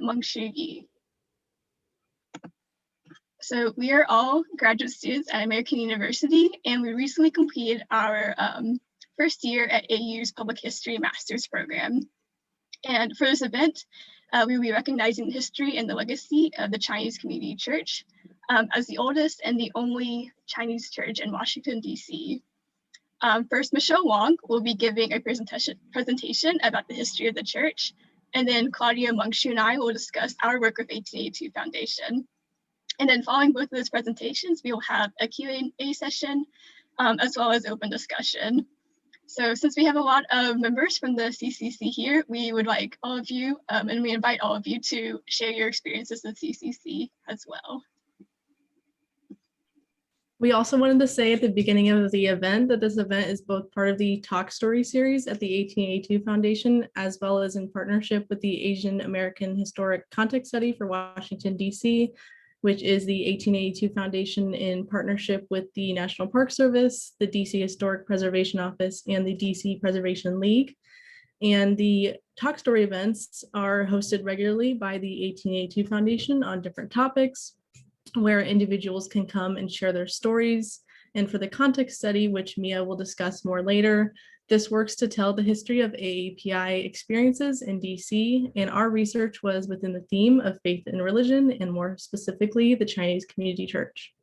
Mengshi. So we are all graduate students at American University, and we recently completed our first year at AU's Public History Master's Program. And for this event, we will be recognizing the history and the legacy of the Chinese Community Church as the oldest and the only Chinese church in Washington, D.C. First, Michelle Wong will be giving a presentation about the history of the church, and then Claudia Mengshi and I will discuss our work with 1882 Foundation. And then following both of those presentations, we will have a Q&A session as well as open discussion. So since we have a lot of members from the CCC here, we would like all of you, and we invite all of you to share your experiences with CCC as well. We also wanted to say at the beginning of the event that this event is both part of the Talk Story series at the 1882 Foundation, as well as in partnership with the Asian American Historic Context Study for Washington, D.C., which is the 1882 Foundation in partnership with the National Park Service, the DC Historic Preservation Office, and the DC Preservation League. And the Talk Story events are hosted regularly by the 1882 Foundation on different topics, where individuals can come and share their stories. And for the context study, which Mia will discuss more later, this works to tell the history of AAPI experiences in DC, and our research was within the theme of faith and religion, and more specifically, the Chinese Community Church.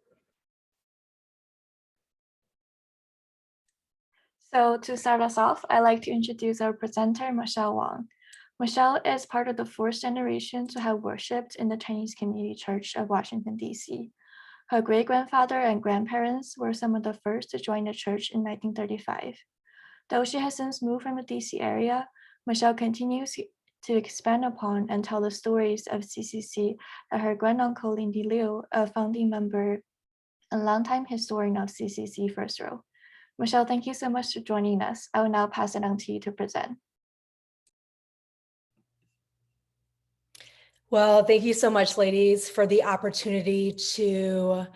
So to start us off, I'd like to introduce our presenter, Michelle Wong. Michelle is part of the fourth generation to have worshipped in the Chinese Community Church of Washington, D.C. Her great-grandfather and grandparents were some of the first to join the church in 1935. Though she has since moved from the DC area, Michelle continues to expand upon and tell the stories of CCC that her granduncle Lindy Liu, a founding member and longtime historian of CCC First Row. Michelle, thank you so much for joining us. I will now pass it on to you to present. Well, thank you so much, ladies, for the opportunity to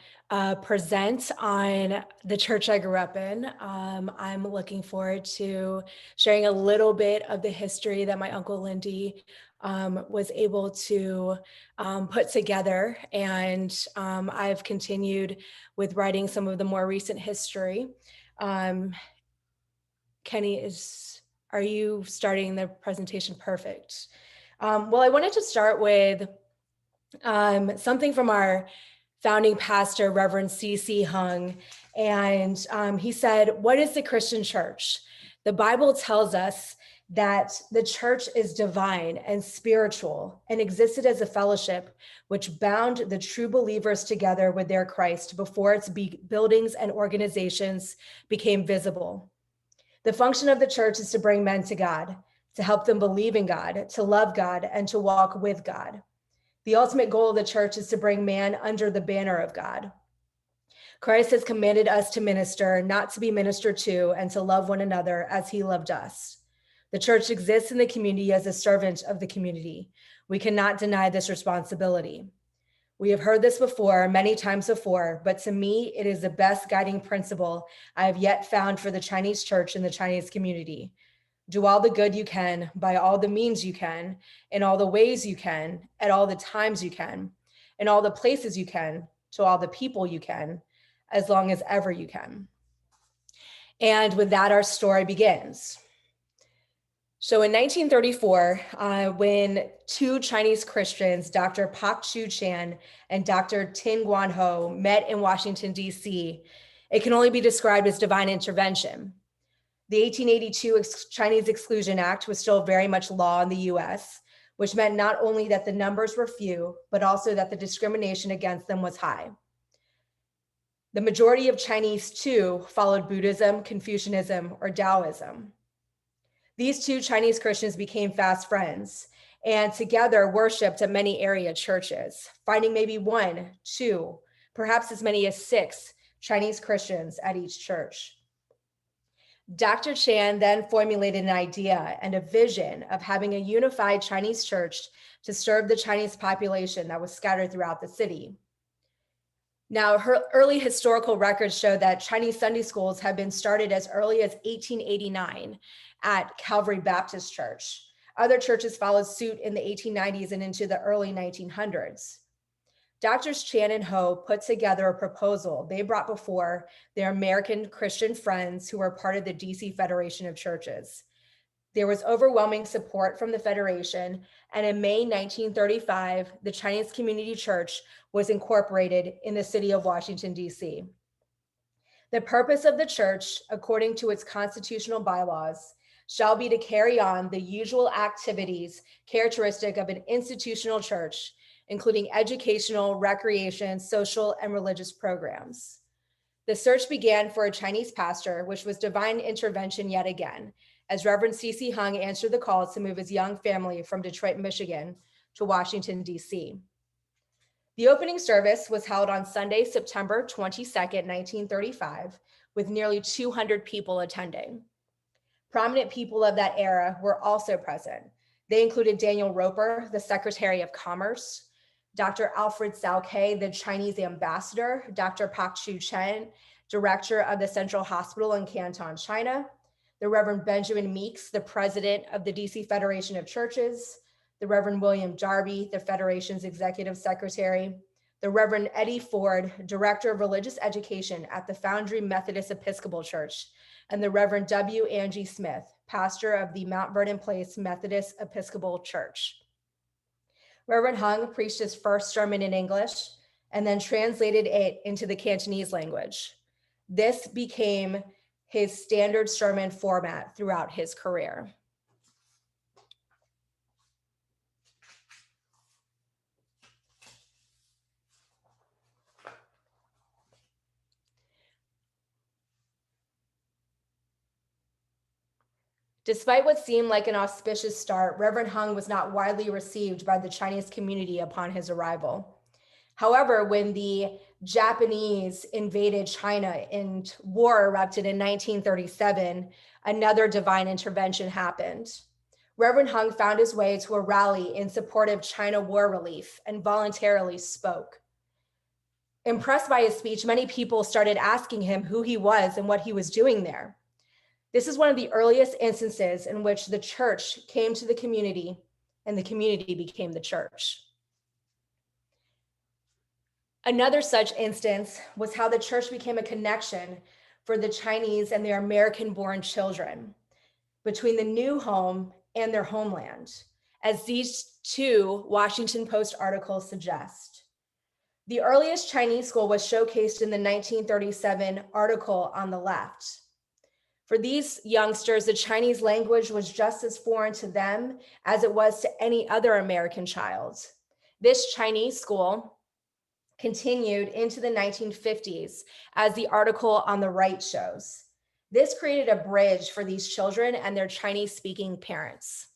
present on the church I grew up in. I'm looking forward to sharing a little bit of the history that my Uncle Lindy was able to put together. And I've continued with writing some of the more recent history. Kenny, are you starting the presentation? Perfect. Well, I wanted to start with something from our founding pastor, Reverend C.C. Hung. And he said, "What is the Christian church? The Bible tells us that the church is divine and spiritual and existed as a fellowship which bound the true believers together with their Christ before its buildings and organizations became visible. The function of the church is to bring men to God, to help them believe in God, to love God, and to walk with God. The ultimate goal of the church is to bring man under the banner of God. Christ has commanded us to minister, not to be ministered to, and to love one another as he loved us. The church exists in the community as a servant of the community. We cannot deny this responsibility. We have heard this before, many times before, but to me, it is the best guiding principle I have yet found for the Chinese church and the Chinese community. Do all the good you can, by all the means you can, in all the ways you can, at all the times you can, in all the places you can, to all the people you can, as long as ever you can." And with that, our story begins. So in 1934, when two Chinese Christians, Dr. Pak Chu Chan and Dr. Tin Guan Ho, met in Washington, D.C., it can only be described as divine intervention. The 1882 Chinese Exclusion Act was still very much law in the US, which meant not only that the numbers were few, but also that the discrimination against them was high. The majority of Chinese, too, followed Buddhism, Confucianism, or Taoism. These two Chinese Christians became fast friends and together worshiped at many area churches, finding maybe 1, 2, perhaps as many as 6 Chinese Christians at each church. Dr. Chan then formulated an idea and a vision of having a unified Chinese church to serve the Chinese population that was scattered throughout the city. Now, her early historical records show that Chinese Sunday schools have been started as early as 1889 at Calvary Baptist Church, Other churches followed suit in the 1890s and into the early 1900s. Doctors Chan and Ho put together a proposal they brought before their American Christian friends who were part of the DC Federation of Churches. There was overwhelming support from the Federation, and in May 1935, the Chinese Community Church was incorporated in the city of Washington, D.C. The purpose of the church, according to its constitutional bylaws, shall be to carry on the usual activities characteristic of an institutional church, including educational, recreation, social, and religious programs. The search began for a Chinese pastor, which was divine intervention yet again, as Reverend C.C. Hung answered the call to move his young family from Detroit, Michigan to Washington, D.C. The opening service was held on Sunday, September 22nd, 1935, with nearly 200 people attending. Prominent people of that era were also present. They included Daniel Roper, the Secretary of Commerce, Dr. Alfred Sauke, the Chinese ambassador, Dr. Pak Chu Chen, director of the Central Hospital in Canton, China, the Reverend Benjamin Meeks, the president of the DC Federation of Churches, the Reverend William Darby, the Federation's executive secretary, the Reverend Eddie Ford, director of religious education at the Foundry Methodist Episcopal Church, and the Reverend W. Angie Smith, pastor of the Mount Vernon Place Methodist Episcopal Church. Reverend Hung preached his first sermon in English and then translated it into the Cantonese language. This became his standard sermon format throughout his career. Despite what seemed like an auspicious start, Reverend Hung was not widely received by the Chinese community upon his arrival. However, when the Japanese invaded China and war erupted in 1937, another divine intervention happened. Reverend Hung found his way to a rally in support of China war relief and voluntarily spoke. Impressed by his speech, many people started asking him who he was and what he was doing there. This is one of the earliest instances in which the church came to the community and the community became the church. Another such instance was how the church became a connection for the Chinese and their American-born children between the new home and their homeland, as these two Washington Post articles suggest. The earliest Chinese school was showcased in the 1937 article on the left. For these youngsters, the Chinese language was just as foreign to them as it was to any other American child. This Chinese school continued into the 1950s, as the article on the right shows. This created a bridge for these children and their Chinese-speaking parents.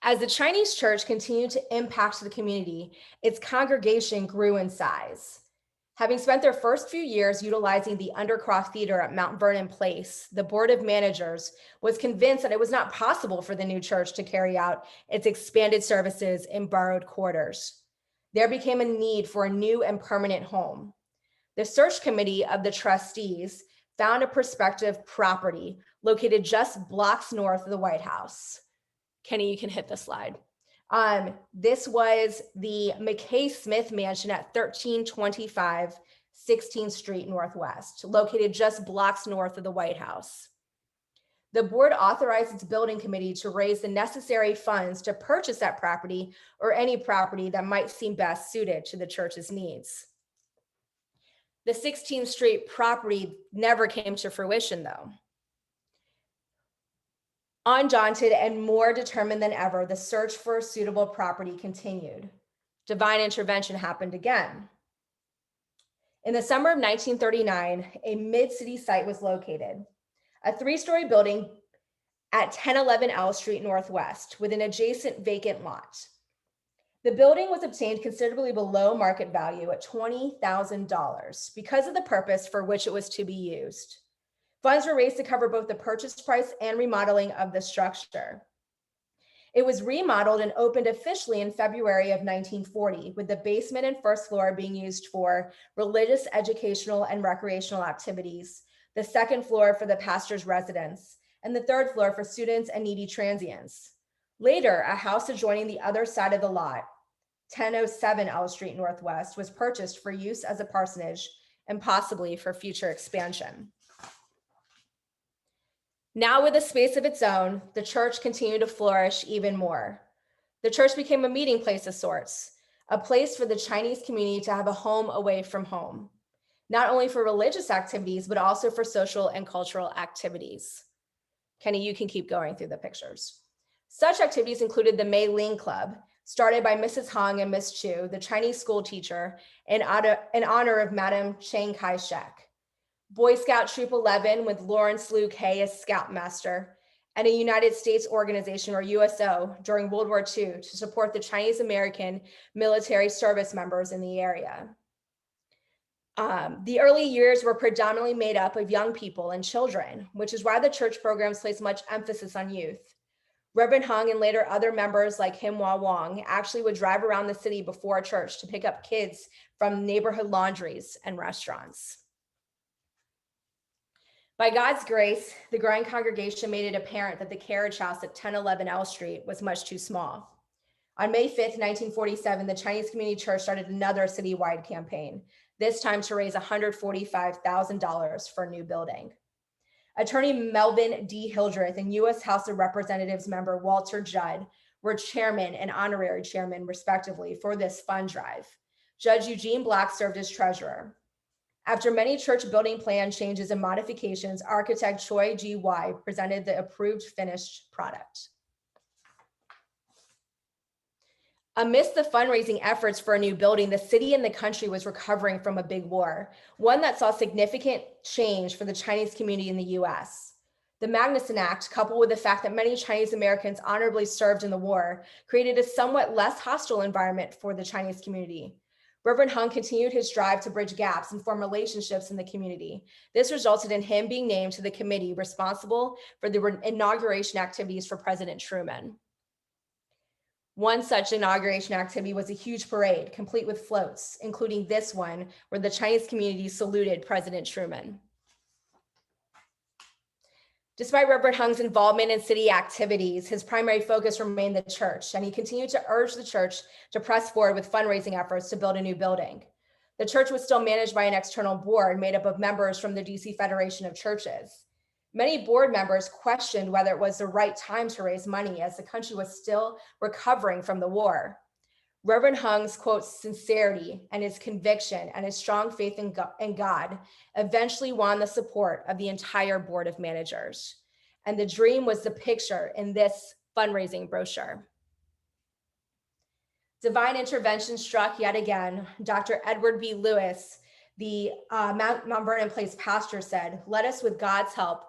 As the Chinese church continued to impact the community, its congregation grew in size. Having spent their first few years utilizing the Undercroft Theater at Mount Vernon Place, the board of managers was convinced that it was not possible for the new church to carry out its expanded services in borrowed quarters. There became a need for a new and permanent home. The search committee of the trustees found a prospective property located just blocks north of the White House. Kenny, you can hit the slide. This was the McKay Smith Mansion at 1325 16th Street Northwest, located just blocks north of the White House. The board authorized its building committee to raise the necessary funds to purchase that property or any property that might seem best suited to the church's needs. The 16th Street property never came to fruition, though. Undaunted and more determined than ever, the search for a suitable property continued. Divine intervention happened again. In the summer of 1939, a mid-city site was located, a 3-story building at 1011 L Street Northwest with an adjacent vacant lot. The building was obtained considerably below market value at $20,000 because of the purpose for which it was to be used. Funds were raised to cover both the purchase price and remodeling of the structure. It was remodeled and opened officially in February of 1940, with the basement and first floor being used for religious, educational, and recreational activities, the second floor for the pastor's residence, and the third floor for students and needy transients. Later, a house adjoining the other side of the lot, 1007 L Street Northwest, was purchased for use as a parsonage and possibly for future expansion. Now with a space of its own, the church continued to flourish even more. The church became a meeting place of sorts, a place for the Chinese community to have a home away from home, not only for religious activities, but also for social and cultural activities. Kenny, you can keep going through the pictures. Such activities included the Mei Ling Club, started by Mrs. Hong and Miss Chu, the Chinese school teacher, in honor of Madame Chiang Kai-shek. Boy Scout Troop 11 with Lawrence Luke Hay as Scoutmaster, and a United States organization, or USO, during World War II to support the Chinese American military service members in the area. The early years were predominantly made up of young people and children, which is why the church programs place much emphasis on youth. Reverend Hung and later other members like Himhua Wong actually would drive around the city before church to pick up kids from neighborhood laundries and restaurants. By God's grace, the growing congregation made it apparent that the carriage house at 1011 L Street was much too small. On May 5th, 1947, the Chinese Community Church started another citywide campaign, this time to raise $145,000 for a new building. Attorney Melvin D. Hildreth and U.S. House of Representatives member Walter Judd were chairman and honorary chairman, respectively, for this fund drive. Judge Eugene Black served as treasurer. After many church building plan changes and modifications, architect Choi G.Y. presented the approved finished product. Amidst the fundraising efforts for a new building, the city and the country was recovering from a big war, one that saw significant change for the Chinese community in the US. The Magnuson Act, coupled with the fact that many Chinese Americans honorably served in the war, created a somewhat less hostile environment for the Chinese community. Reverend Hung continued his drive to bridge gaps and form relationships in the community. This resulted in him being named to the committee responsible for the inauguration activities for President Truman. One such inauguration activity was a huge parade, complete with floats, including this one, where the Chinese community saluted President Truman. Despite Reverend Hung's involvement in city activities, his primary focus remained the church, and he continued to urge the church to press forward with fundraising efforts to build a new building. The church was still managed by an external board made up of members from the DC Federation of Churches. Many board members questioned whether it was the right time to raise money as the country was still recovering from the war. Reverend Hung's, quote, sincerity and his conviction and his strong faith in God eventually won the support of the entire board of managers. And the dream was the picture in this fundraising brochure. Divine intervention struck yet again. Dr. Edward B. Lewis, the Mount Vernon Place pastor, said, "Let us, with God's help,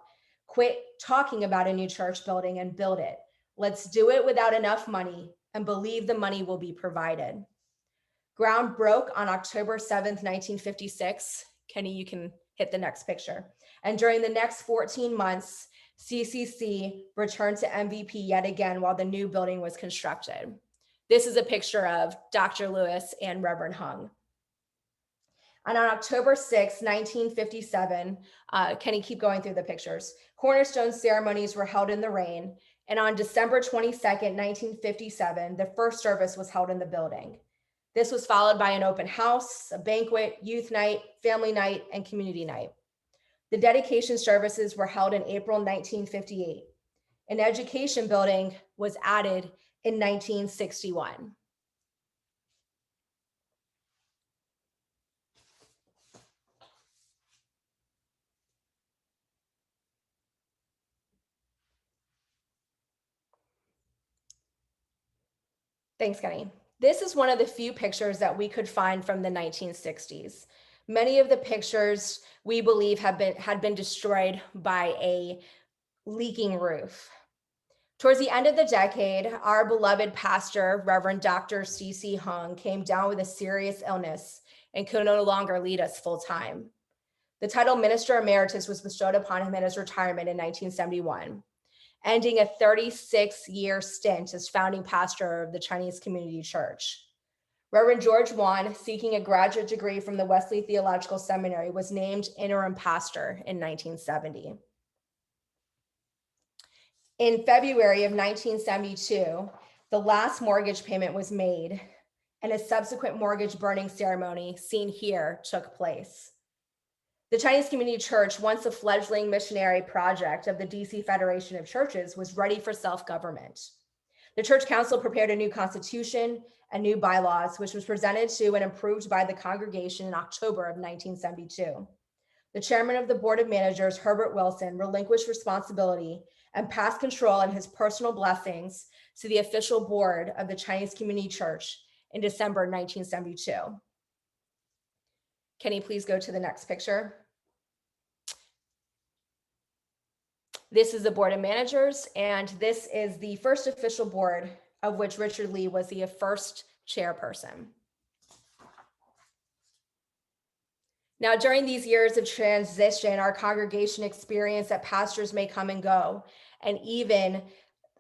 quit talking about a new church building and build it. Let's do it without enough money and believe the money will be provided." Ground broke on October 7th, 1956. Kenny, you can hit the next picture. And during the next 14 months, CCC returned to MVP yet again while the new building was constructed. This is a picture of Dr. Lewis and Reverend Hung. And on October 6, 1957, Kenny, keep going through the pictures. Cornerstone ceremonies were held in the rain. And on December 22nd, 1957, the first service was held in the building. This was followed by an open house, a banquet, youth night, family night, and community night. The dedication services were held in April 1958. An education building was added in 1961. Thanks, Kenny. This is one of the few pictures that we could find from the 1960s. Many of the pictures we believe had been destroyed by a leaking roof. Towards the end of the decade, our beloved pastor, Reverend Dr. C.C. Hung, came down with a serious illness and could no longer lead us full time. The title Minister Emeritus was bestowed upon him in his retirement in 1971. Ending a 36-year stint as founding pastor of the Chinese Community Church. Reverend George Wan, seeking a graduate degree from the Wesley Theological Seminary, was named interim pastor in 1970. In February of 1972, the last mortgage payment was made, and a subsequent mortgage burning ceremony seen here took place. The Chinese Community Church, once a fledgling missionary project of the DC Federation of Churches, was ready for self-government. The Church Council prepared a new constitution and new bylaws, which was presented to and approved by the congregation in October of 1972. The chairman of the Board of Managers, Herbert Wilson, relinquished responsibility and passed control and his personal blessings to the official board of the Chinese Community Church in December 1972. Can you please go to the next picture? This is the Board of Managers, and this is the first official board of which Richard Lee was the first chairperson. Now, during these years of transition, our congregation experienced that pastors may come and go, and even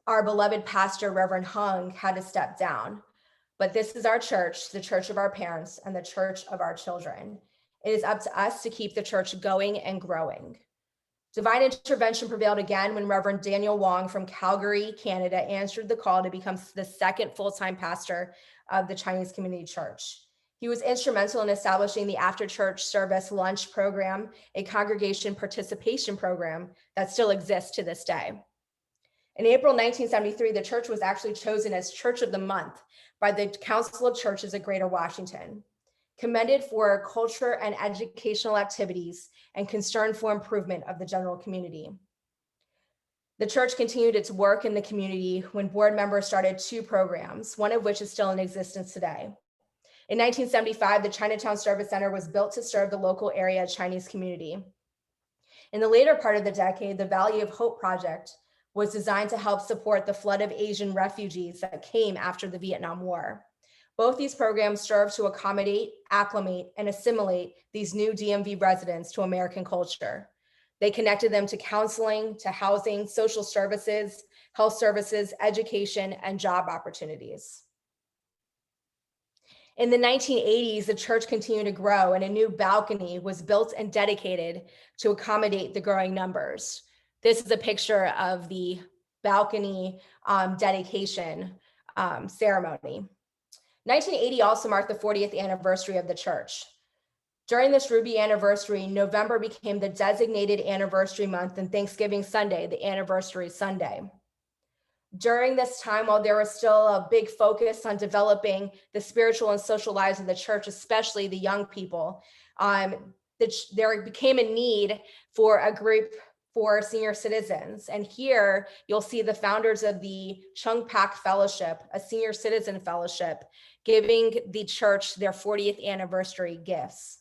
our beloved pastor, Reverend Wong, had to step down. But this is our church, the church of our parents, and the church of our children. It is up to us to keep the church going and growing. Divine intervention prevailed again when Reverend Daniel Wong from Calgary, Canada, answered the call to become the second full-time pastor of the Chinese Community Church. He was instrumental in establishing the after-church service lunch program, a congregation participation program that still exists to this day. In April 1973, the church was actually chosen as Church of the Month by the Council of Churches of Greater Washington, commended for culture and educational activities and concern for improvement of the general community. The church continued its work in the community when board members started two programs, one of which is still in existence today. In 1975, the Chinatown Service Center was built to serve the local area Chinese community. In the later part of the decade, the Valley of Hope project was designed to help support the flood of Asian refugees that came after the Vietnam War. Both these programs serve to accommodate, acclimate, and assimilate these new DMV residents to American culture. They connected them to counseling, to housing, social services, health services, education, and job opportunities. In the 1980s, the church continued to grow, and a new balcony was built and dedicated to accommodate the growing numbers. This is a picture of the balcony dedication ceremony. 1980 also marked the 40th anniversary of the church. During this Ruby anniversary, November became the designated anniversary month, and Thanksgiving Sunday, the anniversary Sunday. During this time, while there was still a big focus on developing the spiritual and social lives of the church, especially the young people, there became a need for a group for senior citizens. And here you'll see the founders of the Chung Pak Fellowship, a senior citizen fellowship, giving the church their 40th anniversary gifts.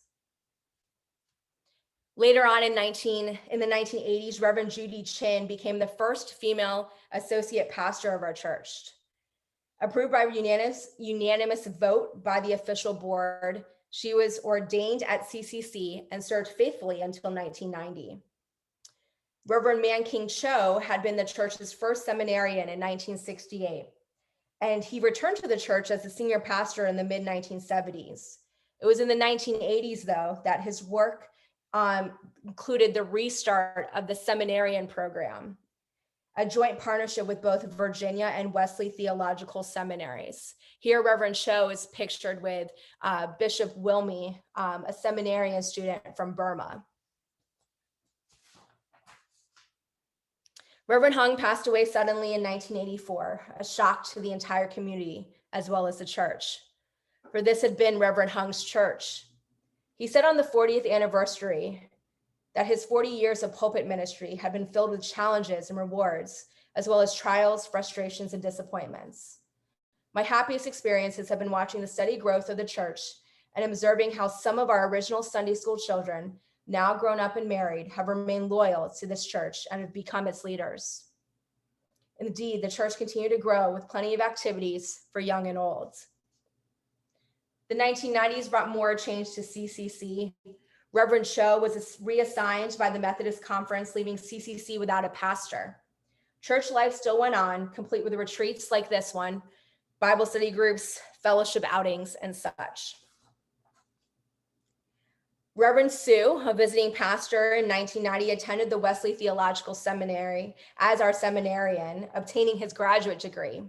Later on in the 1980s, Reverend Judy Chin became the first female associate pastor of our church. Approved by unanimous vote by the official board, she was ordained at CCC and served faithfully until 1990. Reverend Man King Cho had been the church's first seminarian in 1968, and he returned to the church as a senior pastor in the mid-1970s. It was in the 1980s, though, that his work included the restart of the seminarian program, a joint partnership with both Virginia and Wesley Theological Seminaries. Here, Reverend Cho is pictured with Bishop Wilmy, a seminarian student from Burma. Reverend Wong passed away suddenly in 1984, a shock to the entire community, as well as the church. For this had been Reverend Wong's church. He said on the 40th anniversary that his 40 years of pulpit ministry had been filled with challenges and rewards, as well as trials, frustrations, and disappointments. My happiest experiences have been watching the steady growth of the church and observing how some of our original Sunday school children, now grown up and married, have remained loyal to this church and have become its leaders. Indeed, the church continued to grow with plenty of activities for young and old. The 1990s brought more change to CCC. Reverend Cho was reassigned by the Methodist Conference, leaving CCC without a pastor. Church life still went on, complete with retreats like this one, Bible study groups, fellowship outings, and such. Reverend Sue, a visiting pastor in 1990, attended the Wesley Theological Seminary as our seminarian, obtaining his graduate degree.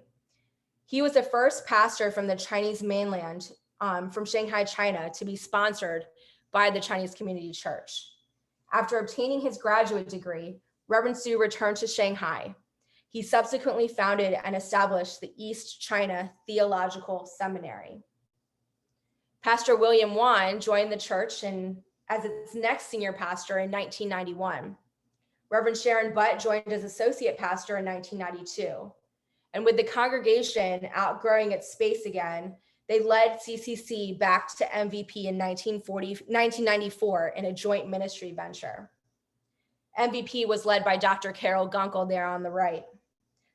He was the first pastor from the Chinese mainland, from Shanghai, China, to be sponsored by the Chinese Community Church. After obtaining his graduate degree, Reverend Sue returned to Shanghai. He subsequently founded and established the East China Theological Seminary. Pastor William Wong joined the church as its next senior pastor in 1991. Reverend Sharon Butt joined as associate pastor in 1992. And with the congregation outgrowing its space again, they led CCC back to MVP in 1994 in a joint ministry venture. MVP was led by Dr. Carol Gunkel there on the right.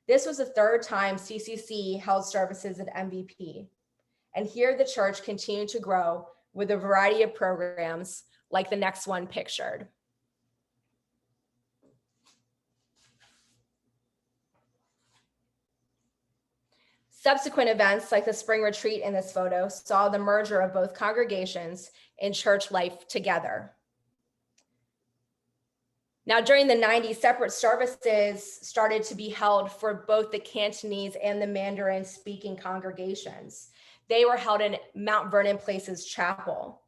This was the third time CCC held services at MVP. And here the church continued to grow with a variety of programs like the next one pictured. Subsequent events like the spring retreat in this photo saw the merger of both congregations and church life together. Now, during the 90s, separate services started to be held for both the Cantonese and the Mandarin speaking congregations. They were held in Mount Vernon Place's chapel.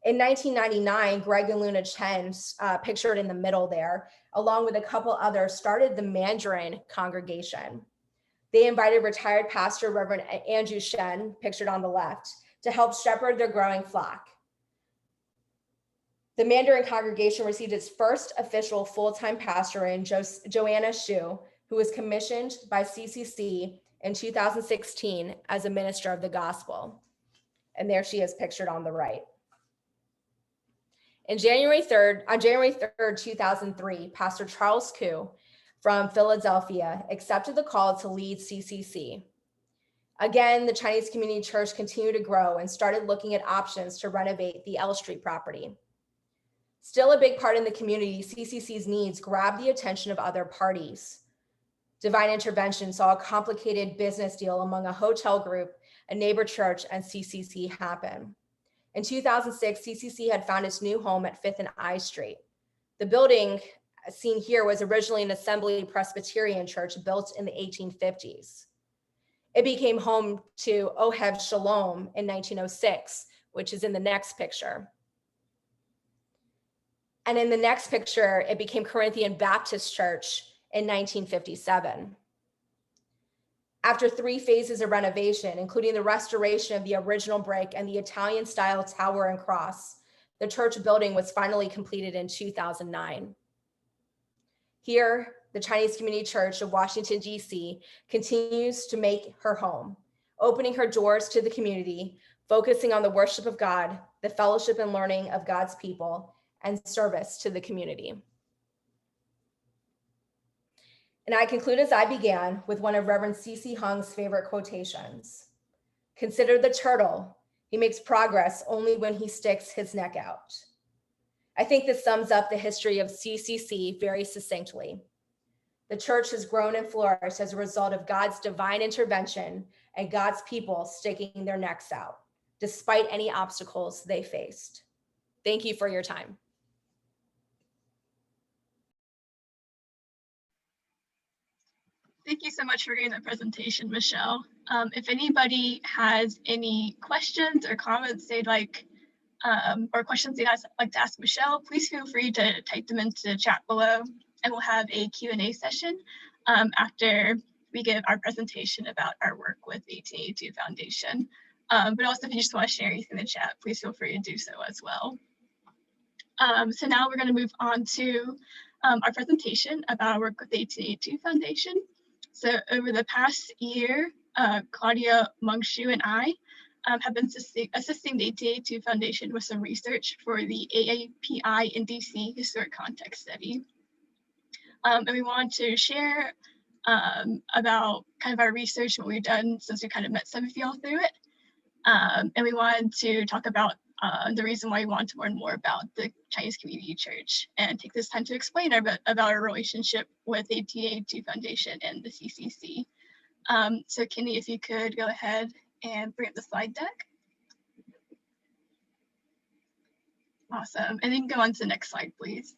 In 1999, Greg and Luna Chen, pictured in the middle there, along with a couple others, started the Mandarin congregation. They invited retired pastor Reverend Andrew Shen, pictured on the left, to help shepherd their growing flock. The Mandarin congregation received its first official full-time pastor in Joanna Xu, who was commissioned by CCC in 2016 as a minister of the gospel. And there she is pictured on the right. On January 3rd, 2003, Pastor Charles Koo from Philadelphia accepted the call to lead CCC. Again, the Chinese Community Church continued to grow and started looking at options to renovate the L Street property. Still a big part in the community, CCC's needs grabbed the attention of other parties. Divine Intervention saw a complicated business deal among a hotel group, a neighbor church, and CCC happen. In 2006, CCC had found its new home at 5th and I Street. The building seen here was originally an Assembly Presbyterian church built in the 1850s. It became home to Ohev Shalom in 1906, which is in the next picture. And in the next picture, it became Corinthian Baptist Church in 1957. After 3 phases of renovation, including the restoration of the original brick and the Italian-style tower and cross, the church building was finally completed in 2009. Here, the Chinese Community Church of Washington, D.C. continues to make her home, opening her doors to the community, focusing on the worship of God, the fellowship and learning of God's people, and service to the community. And I conclude as I began with one of Reverend C.C. Hung's favorite quotations. Consider the turtle. He makes progress only when he sticks his neck out. I think this sums up the history of CCC very succinctly. The church has grown and flourished as a result of God's divine intervention and God's people sticking their necks out, despite any obstacles they faced. Thank you for your time. Thank you so much for giving that presentation, Michelle. If anybody has any questions or comments they'd like, or questions they'd like to ask Michelle, please feel free to type them into the chat below, and we'll have a Q&A session after we give our presentation about our work with the 1882 Foundation. But also, if you just want to share anything in the chat, please feel free to do so as well. So now we're going to move on to our presentation about our work with the 1882 Foundation. So over the past year, Claudia Mungshu and I have been assisting the 1882 Foundation with some research for the AAPI in DC Historic Context Study. And we want to share about kind of our research, what we've done since we kind of met some of y'all through it. And we wanted to talk about the reason why we want to learn more about the Chinese Community Church and take this time to explain about our relationship with the 1882 Foundation and the CCC. So Kenny, if you could go ahead and bring up the slide deck. Awesome. And then go on to the next slide, please.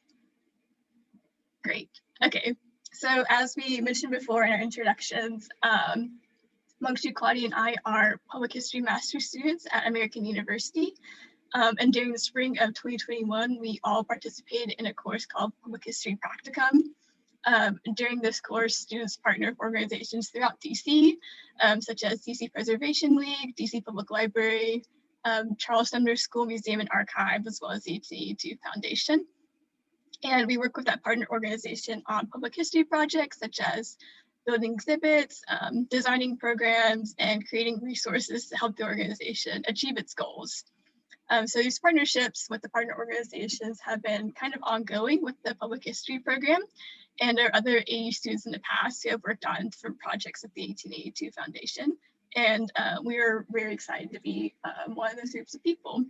Great. Okay. So as we mentioned before in our introductions, Mungshu, Claudia, and I are public history master's students at American University. And during the spring of 2021, we all participated in a course called Public History Practicum. During this course, students partner with organizations throughout DC, such as DC Preservation League, DC Public Library, Charles Sumner School Museum and Archive, as well as the 1882 Foundation. And we work with that partner organization on public history projects, such as building exhibits, designing programs, and creating resources to help the organization achieve its goals. So these partnerships with the partner organizations have been kind of ongoing with the public history program, and there are other AU students in the past who have worked on different projects at the 1882 Foundation. And we are very excited to be one of those groups of people.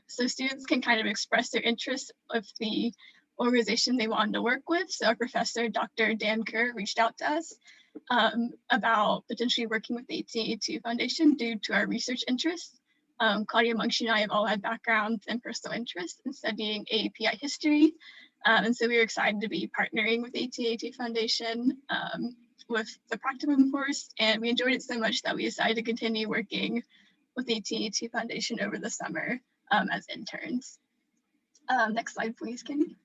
So students can kind of express their interest of the organization they wanted to work with. So our professor, Dr. Dan Kerr, reached out to us about potentially working with the 1882 Foundation due to our research interests. Claudia, Mungshu, and I have all had backgrounds and personal interests in studying AAPI history. And so we were excited to be partnering with the 1882 Foundation with the practicum course. And we enjoyed it so much that we decided to continue working with the 1882 Foundation over the summer as interns. Next slide, please, Kenny.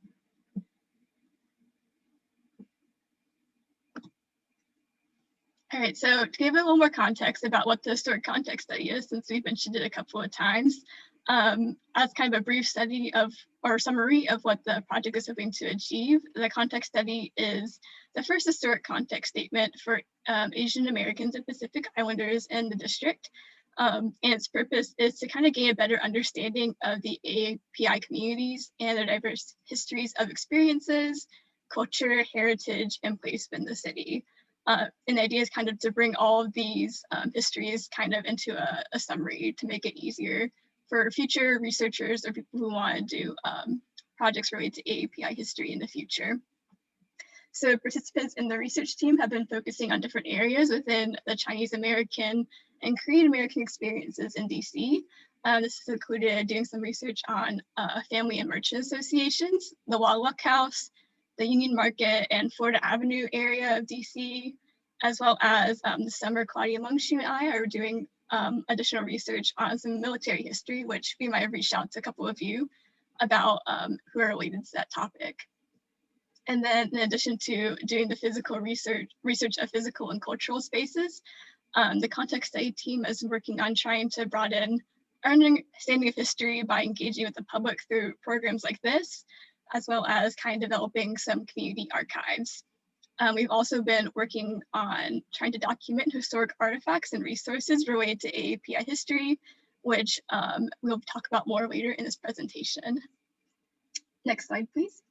All right, so to give a little more context about what the historic context study is, since we've mentioned it a couple of times, as kind of a brief study of or summary of what the project is hoping to achieve, the context study is the first historic context statement for Asian Americans and Pacific Islanders in the district. And its purpose is to kind of gain a better understanding of the AAPI communities and their diverse histories of experiences, culture, heritage, and place within the city. And the idea is kind of to bring all of these histories kind of into a summary to make it easier for future researchers or people who want to do projects related to AAPI history in the future. So participants in the research team have been focusing on different areas within the Chinese American and Korean American experiences in DC. This has included doing some research on family and merchant associations, the Wallach House, the Union Market and Florida Avenue area of DC, as well as this summer, Claudia, Mungshu, and I are doing additional research on some military history, which we might have reached out to a couple of you about who are related to that topic. And then in addition to doing the physical research of physical and cultural spaces, the context study team is working on trying to broaden our understanding of history by engaging with the public through programs like this, as well as kind of developing some community archives. We've also been working on trying to document historic artifacts and resources related to AAPI history, which we'll talk about more later in this presentation. Next slide, please.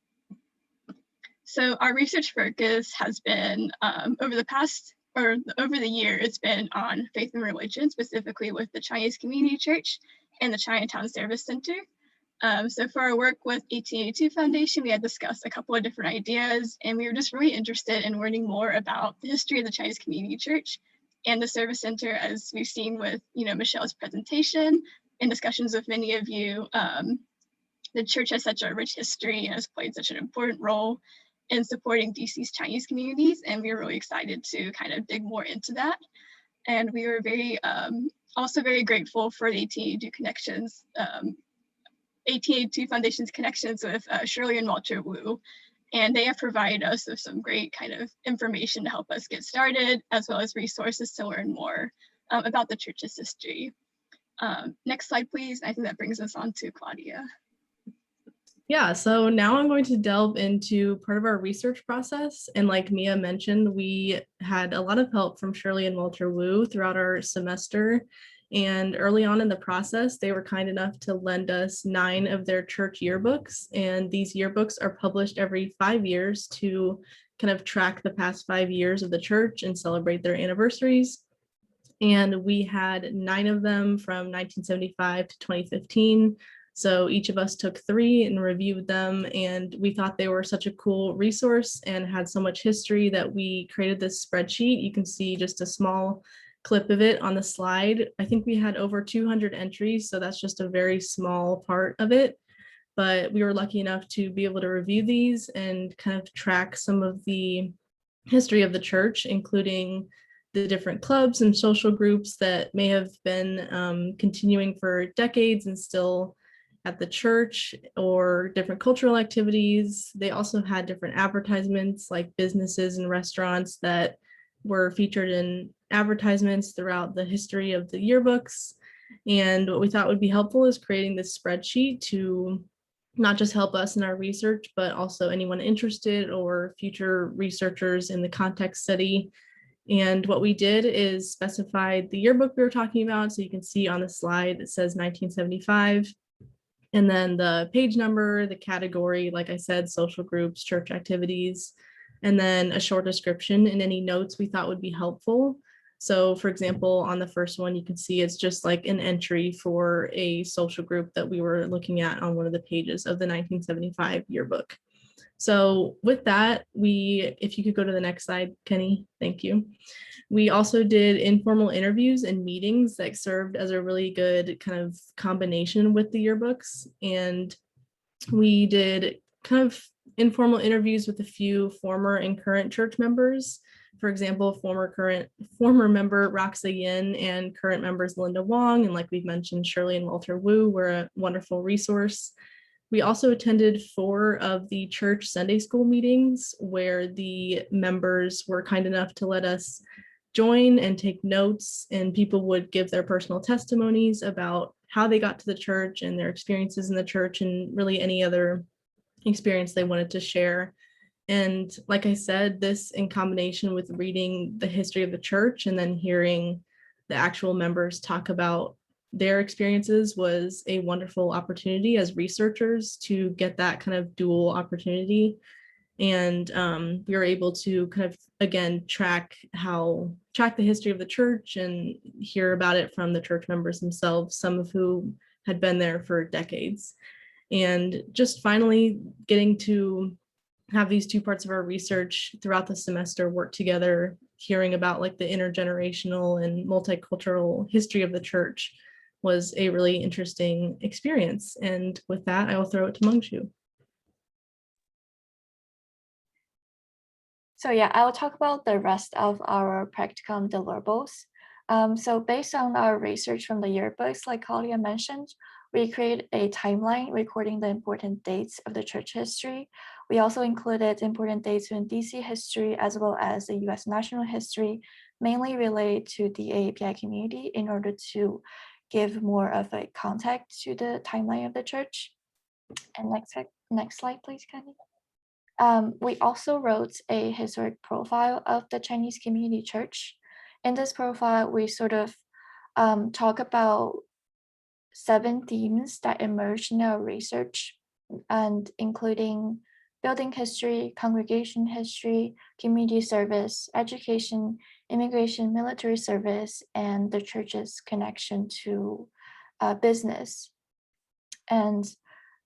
So our research focus has been over the year, it's been on faith and religion, specifically with the Chinese Community Church and the Chinatown Service Center. So for our work with 1882 Foundation, we had discussed a couple of different ideas, and we were just really interested in learning more about the history of the Chinese Community Church and the Service Center, as we've seen with Michelle's presentation and discussions with many of you. The church has such a rich history and has played such an important role in supporting DC's Chinese communities, and we were really excited to kind of dig more into that. And we were also very grateful for the 1882 connections. 1882 Foundation's connections with Shirley and Walter Wu, and they have provided us with some great kind of information to help us get started, as well as resources to learn more about the church's history. Next slide, please. I think that brings us on to Claudia. Yeah, so now I'm going to delve into part of our research process. And like Mia mentioned, we had a lot of help from Shirley and Walter Wu throughout our semester. And early on in the process, they were kind enough to lend us 9 of their church yearbooks. And these yearbooks are published every 5 years to kind of track the past 5 years of the church and celebrate their anniversaries. And we had 9 of them from 1975 to 2015. So each of us took 3 and reviewed them. And we thought they were such a cool resource and had so much history that we created this spreadsheet. You can see just a small clip of it on the slide. I think we had over 200 entries, so that's just a very small part of it. But we were lucky enough to be able to review these and kind of track some of the history of the church, including the different clubs and social groups that may have been continuing for decades and still at the church, or different cultural activities. They also had different advertisements, like businesses and restaurants that were featured in advertisements throughout the history of the yearbooks. And what we thought would be helpful is creating this spreadsheet to not just help us in our research, but also anyone interested or future researchers in the context study. And what we did is specified the yearbook we were talking about. So you can see on the slide, it says 1975. And then the page number, the category, like I said, social groups, church activities, and then a short description and any notes we thought would be helpful. So for example, on the first one, you can see it's just like an entry for a social group that we were looking at on one of the pages of the 1975 yearbook. So with that, if you could go to the next slide, Kenny, thank you. We also did informal interviews and meetings that served as a really good kind of combination with the yearbooks. And we did kind of informal interviews with a few former and current church members. For example, former member Roxa Yin and current members Linda Wong, and like we've mentioned, Shirley and Walter Wu were a wonderful resource. We also attended 4 of the church Sunday school meetings where the members were kind enough to let us join and take notes, and people would give their personal testimonies about how they got to the church and their experiences in the church, and really any other experience they wanted to share. And like I said, this in combination with reading the history of the church and then hearing the actual members talk about their experiences was a wonderful opportunity as researchers to get that kind of dual opportunity. And we were able to kind of, again, track the history of the church and hear about it from the church members themselves, some of whom had been there for decades. And just finally getting to have these 2 parts of our research throughout the semester work together, hearing about like the intergenerational and multicultural history of the church was a really interesting experience. And with that, I will throw it to Mungshu. So yeah, I will talk about the rest of our practicum deliverables. So based on our research from the yearbooks, like Claudia mentioned, we create a timeline recording the important dates of the church history. We also included important dates in DC history as well as the US national history, mainly related to the AAPI community in order to give more of a context to the timeline of the church. And next slide, please, Kenny. We also wrote a historic profile of the Chinese community church. In this profile, we sort of talk about 7 themes that emerged in our research, and including building history, congregation history, community service, education, immigration, military service, and the church's connection to business. And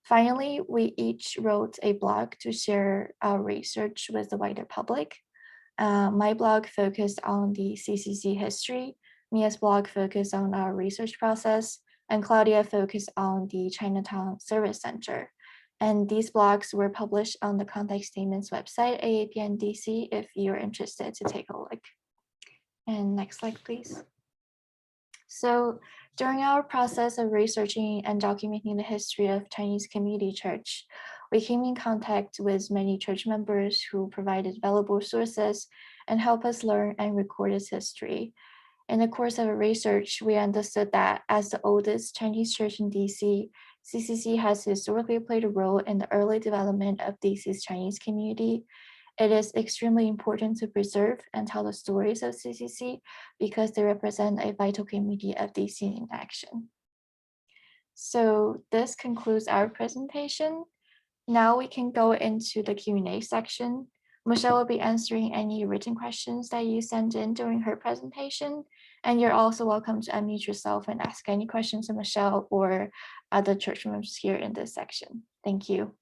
finally, we each wrote a blog to share our research with the wider public. My blog focused on the CCC history, Mia's blog focused on our research process, and Claudia focused on the Chinatown Service Center. And these blogs were published on the Contact Statements website, AAPN DC, if you're interested to take a look. And next slide, please. So during our process of researching and documenting the history of Chinese community church, we came in contact with many church members who provided valuable sources and helped us learn and record its history. In the course of our research, we understood that as the oldest Chinese church in DC, CCC has historically played a role in the early development of DC's Chinese community. It is extremely important to preserve and tell the stories of CCC because they represent a vital community of DC in action. So this concludes our presentation. Now we can go into the Q&A section. Michelle will be answering any written questions that you sent in during her presentation. And you're also welcome to unmute yourself and ask any questions to Michelle or other church members here in this section. Thank you.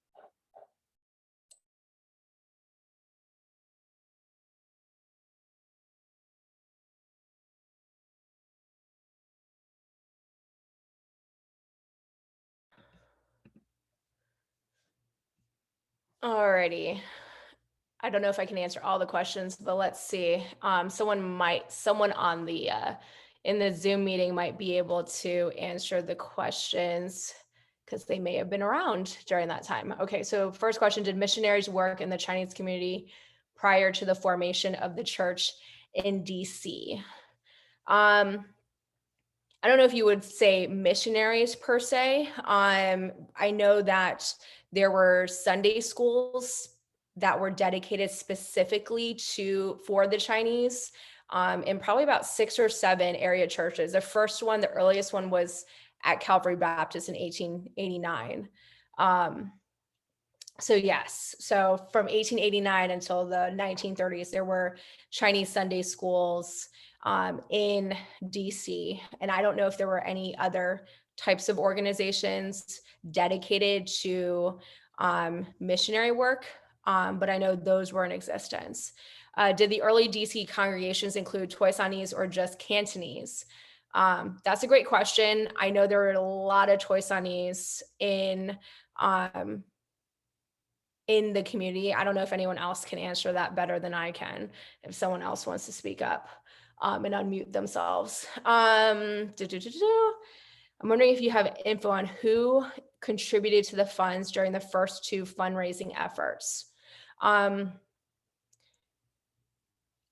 Alrighty. I don't know if I can answer all the questions, but let's see. Someone on the in the Zoom meeting might be able to answer the questions because they may have been around during that time. Okay, so first question, did missionaries work in the Chinese community prior to the formation of the church in DC? I don't know if you would say missionaries per se. I know that there were Sunday schools that were dedicated specifically for the Chinese, in probably about 6 or 7 area churches. The first one, the earliest one, was at Calvary Baptist in 1889. So yes, so from 1889 until the 1930s, there were Chinese Sunday schools in DC. And I don't know if there were any other types of organizations dedicated to missionary work, but I know those were in existence. Did the early DC congregations include Toisanese or just Cantonese? That's a great question. I know there were a lot of Toisanese in the community. I don't know if anyone else can answer that better than I can, if someone else wants to speak up and unmute themselves. I'm wondering if you have info on who contributed to the funds during the first 2 fundraising efforts.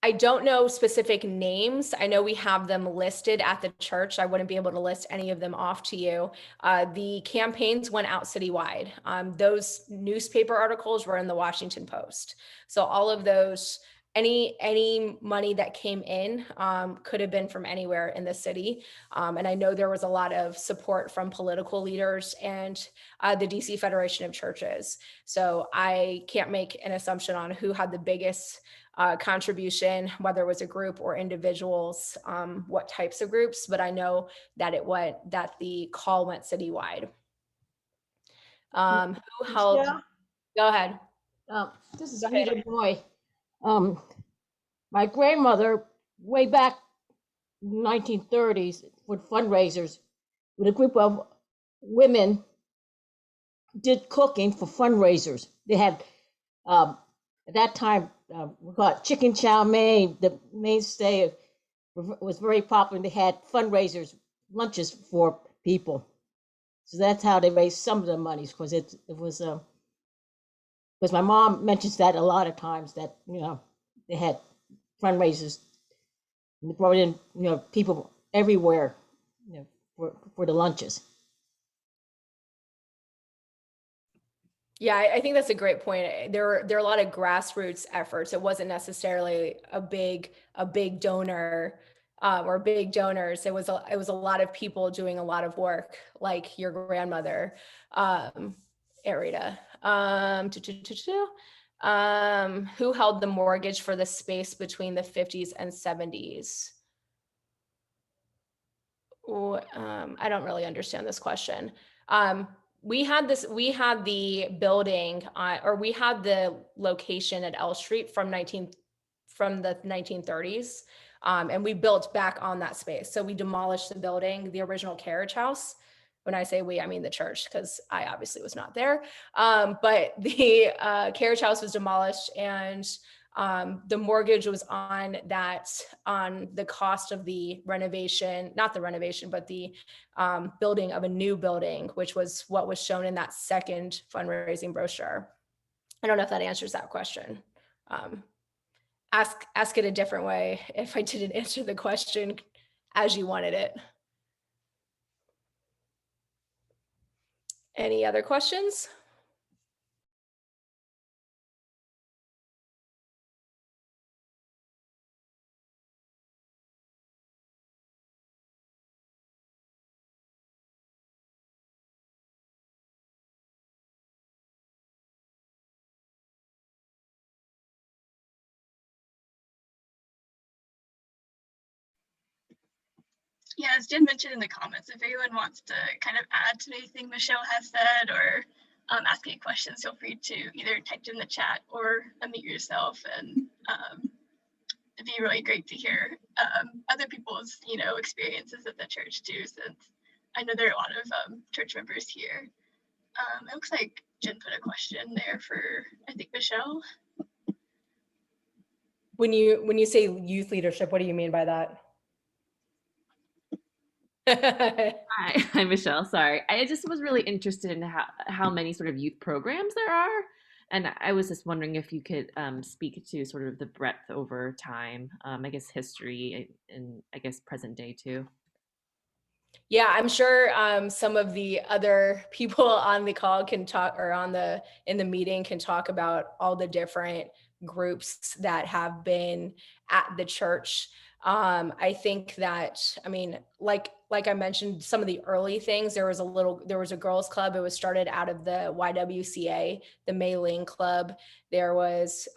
I don't know specific names. I know we have them listed at the church. I wouldn't be able to list any of them off to you. The campaigns went out citywide. Those newspaper articles were in the Washington Post. So all of those, any money that came in could have been from anywhere in the city. And I know there was a lot of support from political leaders and the DC Federation of Churches. So I can't make an assumption on who had the biggest contribution, whether it was a group or individuals, what types of groups, but I know that the call went citywide. Who held? Yeah. Go ahead. This is Anita Boy. My grandmother, way back in the 1930s, with fundraisers, with a group of women, did cooking for fundraisers. They had, at that time, we got chicken chow mein, the mainstay was very popular. They had fundraisers, lunches for people. So that's how they raised some of the monies, because it was because my mom mentions that a lot of times, that they had fundraisers and they brought in people everywhere for the lunches. Yeah, I think that's a great point. There are a lot of grassroots efforts. It wasn't necessarily a big donor or big donors. It was a lot of people doing a lot of work, like your grandmother, Arita. Who held the mortgage for the space between the 50s and 70s? I don't really understand this question. We had the building, or we had the location at L Street from the 1930s, and we built back on that space. So we demolished the building, the original carriage house. When I say we, I mean the church, because I obviously was not there. But the carriage house was demolished, and the mortgage was on the cost of the renovation, not the renovation, but the building of a new building, which was what was shown in that second fundraising brochure. I don't know if that answers that question. Ask it a different way if I didn't answer the question as you wanted it. Any other questions? Yeah, as Jen mentioned in the comments, if anyone wants to kind of add to anything Michelle has said or ask any questions, feel free to either type in the chat or unmute yourself. And it'd be really great to hear other people's, experiences at the church too, since I know there are a lot of church members here. It looks like Jen put a question there for, I think, Michelle. When you say youth leadership, what do you mean by that? Hi, Michelle. Sorry. I just was really interested in how many sort of youth programs there are. And I was just wondering if you could speak to sort of the breadth over time, I guess history and I guess present day too. Yeah, I'm sure some of the other people on the call can talk, or in the meeting can talk about all the different groups that have been at the church. I think that, I mean, like I mentioned, some of the early things, there was a girls' club. It was started out of the YWCA, the Mei Ling Club. There was,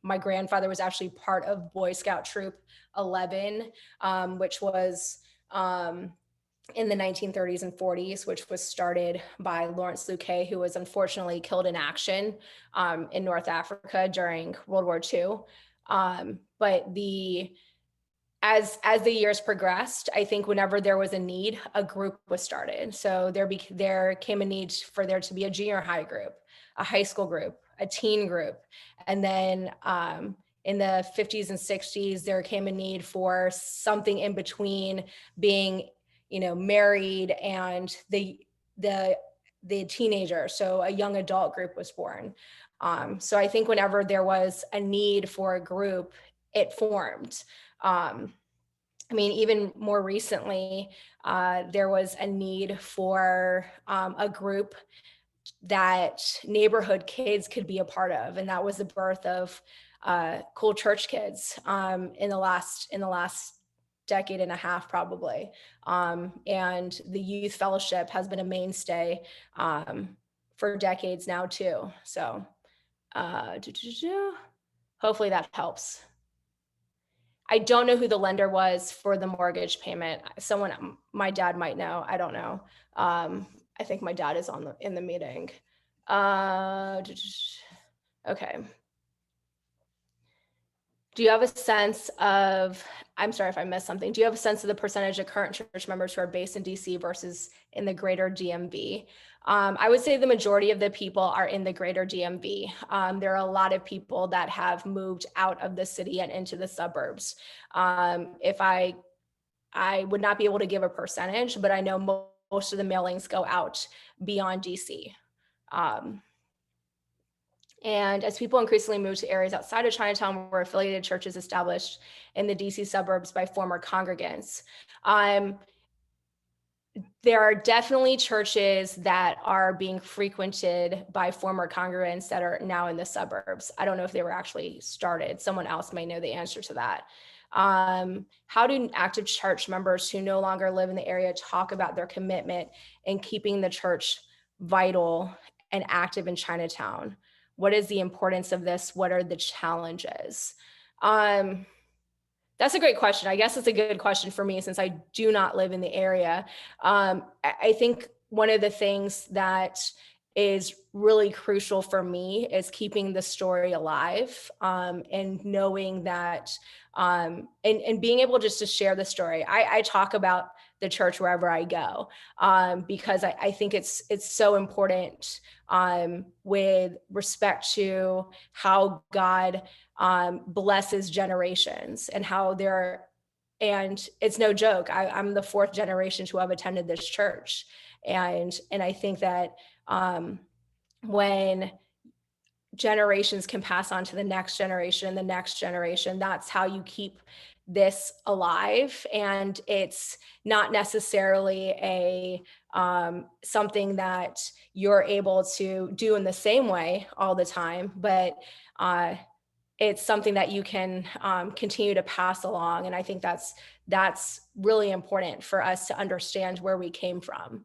my grandfather was actually part of Boy Scout Troop 11, which was, in the 1930s and 40s, which was started by Lawrence Luque, who was unfortunately killed in action in North Africa during World War II. But as the years progressed, I think whenever there was a need, a group was started. So there came a need for there to be a junior high group, a high school group, a teen group, and then in the 50s and 60s, there came a need for something in between being, married and the teenager. So a young adult group was born. So I think whenever there was a need for a group, it formed. I mean, even more recently, there was a need for a group that neighborhood kids could be a part of, and that was the birth of Cool Church Kids in the last decade and a half, probably. And the youth fellowship has been a mainstay for decades now too. So hopefully that helps. I don't know who the lender was for the mortgage payment. My dad might know. I don't know. I think my dad is in the meeting. Okay. Do you have a sense of, I'm sorry if I missed something, do you have a sense of the percentage of current church members who are based in DC versus in the greater DMV? I would say the majority of the people are in the greater DMV. There are a lot of people that have moved out of the city and into the suburbs. If I would not be able to give a percentage, but I know most of the mailings go out beyond DC. And as people increasingly move to areas outside of Chinatown where affiliated churches established in the DC suburbs by former congregants, there are definitely churches that are being frequented by former congregants that are now in the suburbs. I don't know if they were actually started. Someone else may know the answer to that. How do active church members who no longer live in the area talk about their commitment in keeping the church vital and active in Chinatown? What is the importance of this? What are the challenges? That's a great question. I guess it's a good question for me since I do not live in the area. I think one of the things that is really crucial for me is keeping the story alive, and knowing that, and being able just to share the story. I talk about the church wherever I go, because I think it's so important, with respect to how God blesses generations and how and it's no joke. I'm the fourth generation to have attended this church. And I think that when generations can pass on to the next generation, that's how you keep this alive. And it's not necessarily a something that you're able to do in the same way all the time, but it's something that you can continue to pass along. And I think that's really important for us to understand where we came from,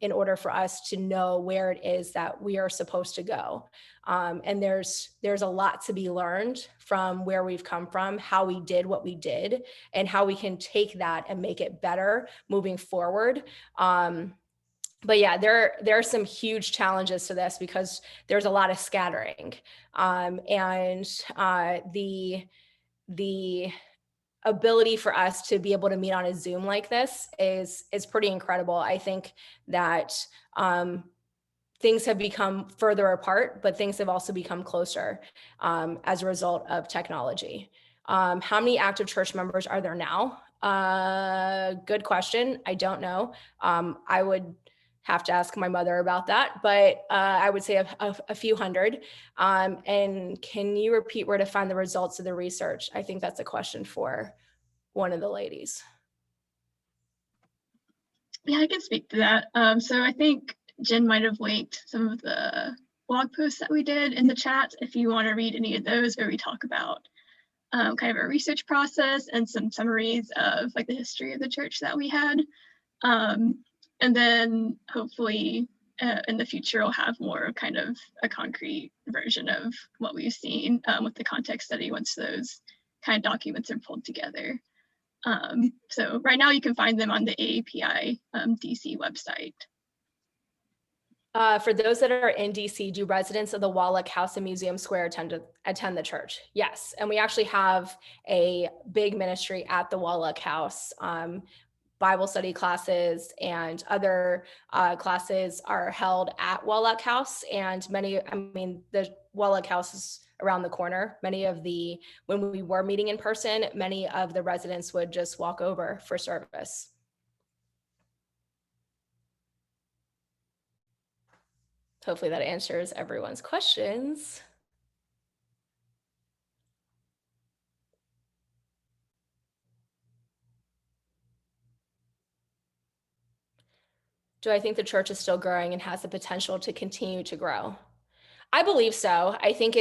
in order for us to know where it is that we are supposed to go. And there's a lot to be learned from where we've come from, how we did what we did, and how we can take that and make it better moving forward. But yeah, there are some huge challenges to this because there's a lot of scattering, and the ability for us to be able to meet on a Zoom like this is pretty incredible. I think that things have become further apart, but things have also become closer as a result of technology. How many active church members are there now? Good question. I don't know. I would have to ask my mother about that, but I would say a few hundred. And can you repeat where to find the results of the research? I think that's a question for one of the ladies. Yeah, I can speak to that. So I think Jen might have linked some of the blog posts that we did in the chat if you want to read any of those, where we talk about kind of our research process and some summaries of like the history of the church that we had. And then hopefully in the future, we'll have more kind of a concrete version of what we've seen with the context study once those kind of documents are pulled together. So right now you can find them on the AAPI DC website. For those that are in DC, do residents of the Wallach House and Museum Square attend the church? Yes, and we actually have a big ministry at the Wallach House. Bible study classes and other classes are held at Wallach House, and the Wallach House is around the corner. When we were meeting in person, many of the residents would just walk over for service. Hopefully that answers everyone's questions. Do I think the church is still growing and has the potential to continue to grow? I believe so. I think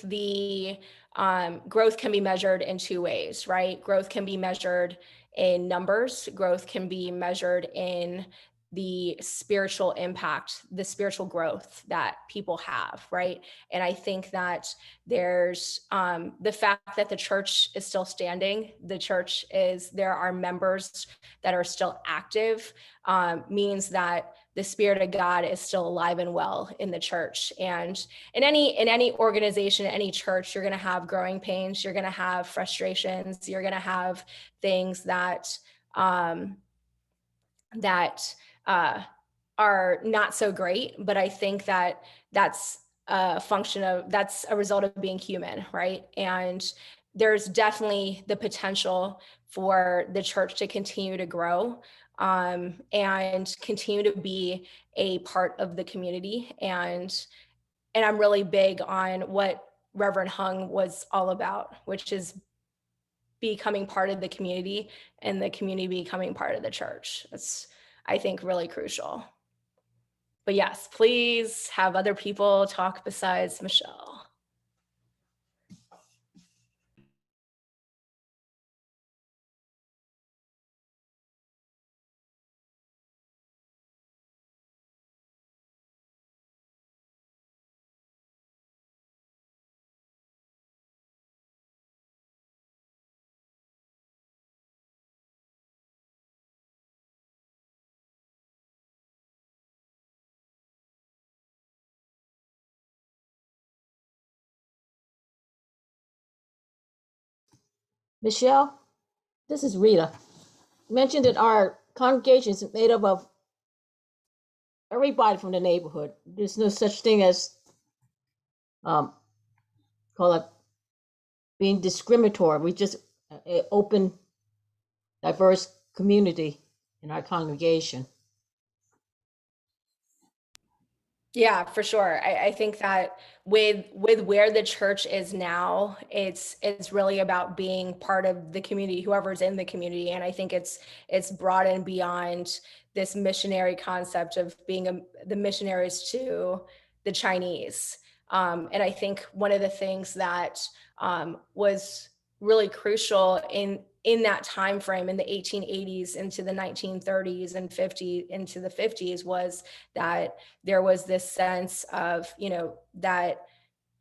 the growth can be measured in two ways, right? Growth can be measured in numbers. Growth can be measured in the spiritual impact, the spiritual growth that people have, right? And I think that there's the fact that the church is still standing, there are members that are still active, means that the Spirit of God is still alive and well in the church. And in any organization, any church, you're going to have growing pains, you're going to have frustrations, you're going to have things that are not so great. But I think that that's a result of being human, right? And there's definitely the potential for the church to continue to grow and continue to be a part of the community. And I'm really big on what Reverend Hung was all about, which is becoming part of the community and the community becoming part of the church. That's, I think, really crucial. But yes, please have other people talk besides Michelle. Michelle, this is Rita. Mentioned that our congregation is made up of everybody from the neighborhood. There's no such thing as call it being discriminatory. We just an open, diverse community in our congregation. Yeah, for sure. I think that with where the church is now, it's really about being part of the community, whoever's in the community. And I think it's broadened beyond this missionary concept of being the missionaries to the Chinese. And I think one of the things that was really crucial in that time frame in the 1880s into the 1930s and 50s into the 50s was that there was this sense of, that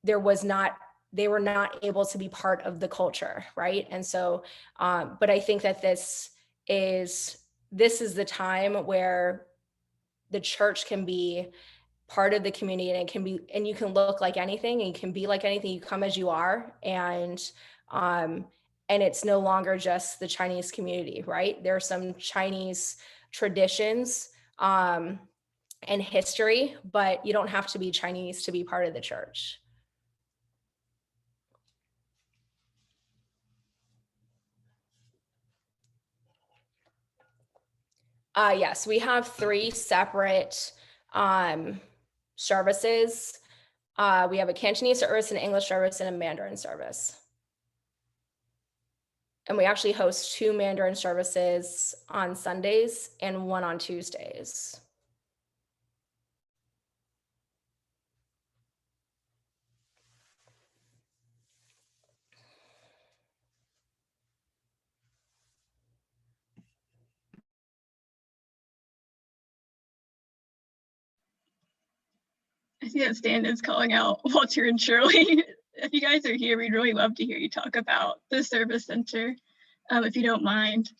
they were not able to be part of the culture, right? And so, but I think that this is the time where the church can be part of the community, and you can look like anything and you can be like anything. You come as you are, and it's no longer just the Chinese community, right? There are some Chinese traditions and history, but you don't have to be Chinese to be part of the church. Yes, we have 3 separate services. We have a Cantonese service, an English service, and a Mandarin service. And we actually host 2 Mandarin services on Sundays and 1 on Tuesdays. I see that Stan is calling out Walter and Shirley. If you guys are here, we'd really love to hear you talk about the service center, if you don't mind.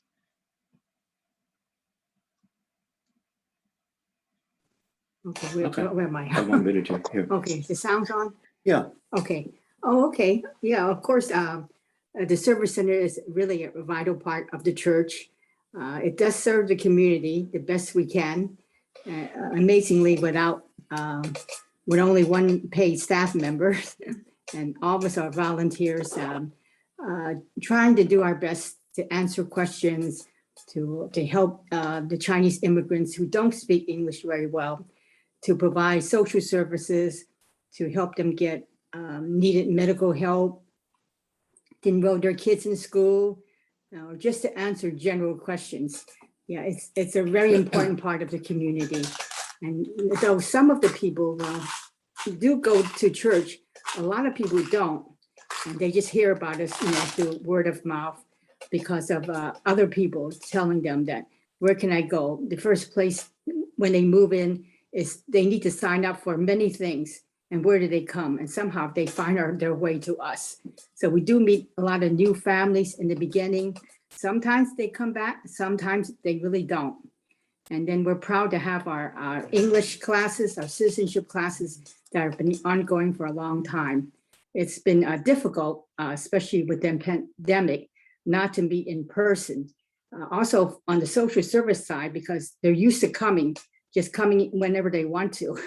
Okay, Okay. where am I? I have 1 minute here. Okay, the sound's on? Yeah. Okay. Oh, okay. Yeah, of course, the service center is really a vital part of the church. It does serve the community the best we can. Amazingly, with only 1 paid staff member, and all of us are volunteers, trying to do our best to answer questions, to help the Chinese immigrants who don't speak English very well, to provide social services, to help them get needed medical help, to enroll their kids in school, or just to answer general questions. Yeah, it's a very important part of the community. And though some of the people do go to church, a lot of people don't. And they just hear about us, through word of mouth because of other people telling them that, where can I go? The first place when they move in is they need to sign up for many things. And where do they come? And somehow they find their way to us. So we do meet a lot of new families in the beginning. Sometimes they come back, sometimes they really don't. And then we're proud to have our English classes, our citizenship classes that have been ongoing for a long time. It's been difficult, especially with the pandemic, not to meet in person. Also on the social service side, because they're used to just coming whenever they want to.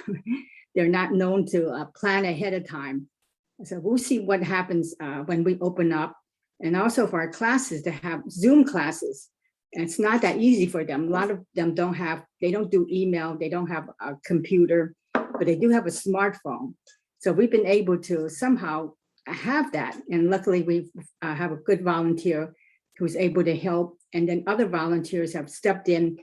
They're not known to plan ahead of time. So we'll see what happens when we open up. And also for our classes to have Zoom classes. And it's not that easy for them. A lot of them they don't do email, they don't have a computer, but they do have a smartphone. So we've been able to somehow have that. And luckily we have a good volunteer who's able to help. And then other volunteers have stepped in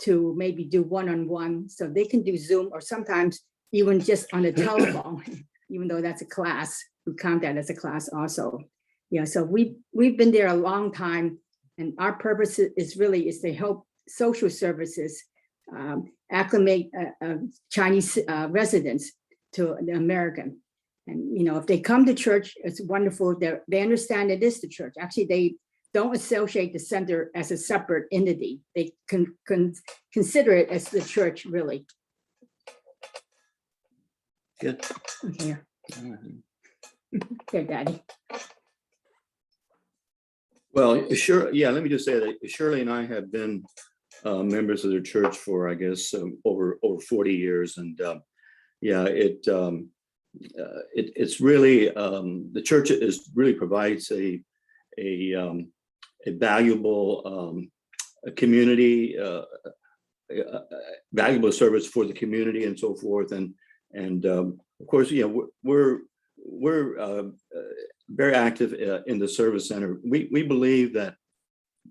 to maybe do one-on-one, so they can do Zoom or sometimes even just on the telephone, even though that's a class, we count that as a class also. Yeah, so we've been there a long time. And our purpose is to help social services acclimate Chinese residents to the American. And, if they come to church, it's wonderful. They understand it is the church. Actually, they don't associate the center as a separate entity. They can consider it as the church, really. Good. Here. Here, Daddy. Well, sure. Yeah, let me just say that Shirley and I have been members of the church for, I guess, over 40 years. And yeah, it's really, the church provides a valuable community, valuable service for the community and so forth. And of course, we're very active in the service center. We believe that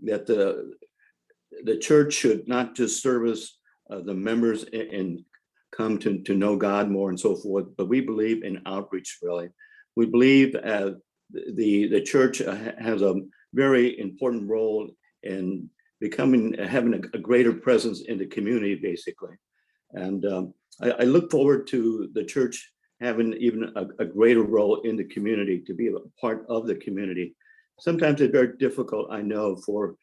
the church should not just service the members and come to know God more and so forth, but we believe in outreach. Really, we believe the church has a very important role in having a greater presence in the community, basically. And I look forward to the church having even a greater role in the community, to be a part of the community. Sometimes it's very difficult, I know, for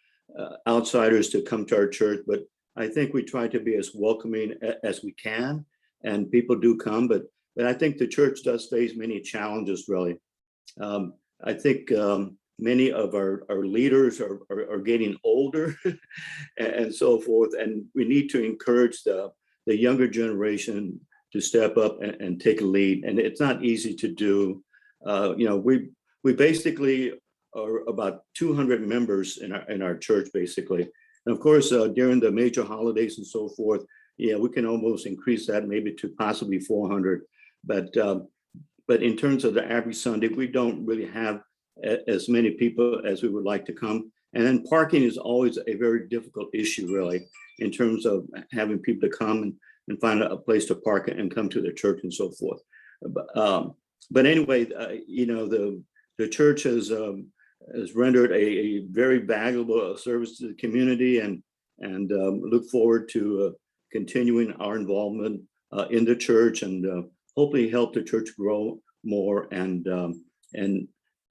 outsiders to come to our church, but I think we try to be as welcoming as we can, and people do come, but I think the church does face many challenges, really. I think many of our leaders are getting older and so forth, and we need to encourage the the younger generation to step up and take a lead. And it's not easy to do. We basically are about 200 members in our church, basically. And of course, during the major holidays and so forth, we can almost increase that maybe to possibly 400. But in terms of the average Sunday, we don't really have as many people as we would like to come. And then parking is always a very difficult issue, really, in terms of having people to come and find a place to park and come to the church and so forth. But anyway, the church has rendered a very valuable service to the community, and look forward to continuing our involvement in the church, and hopefully help the church grow more, and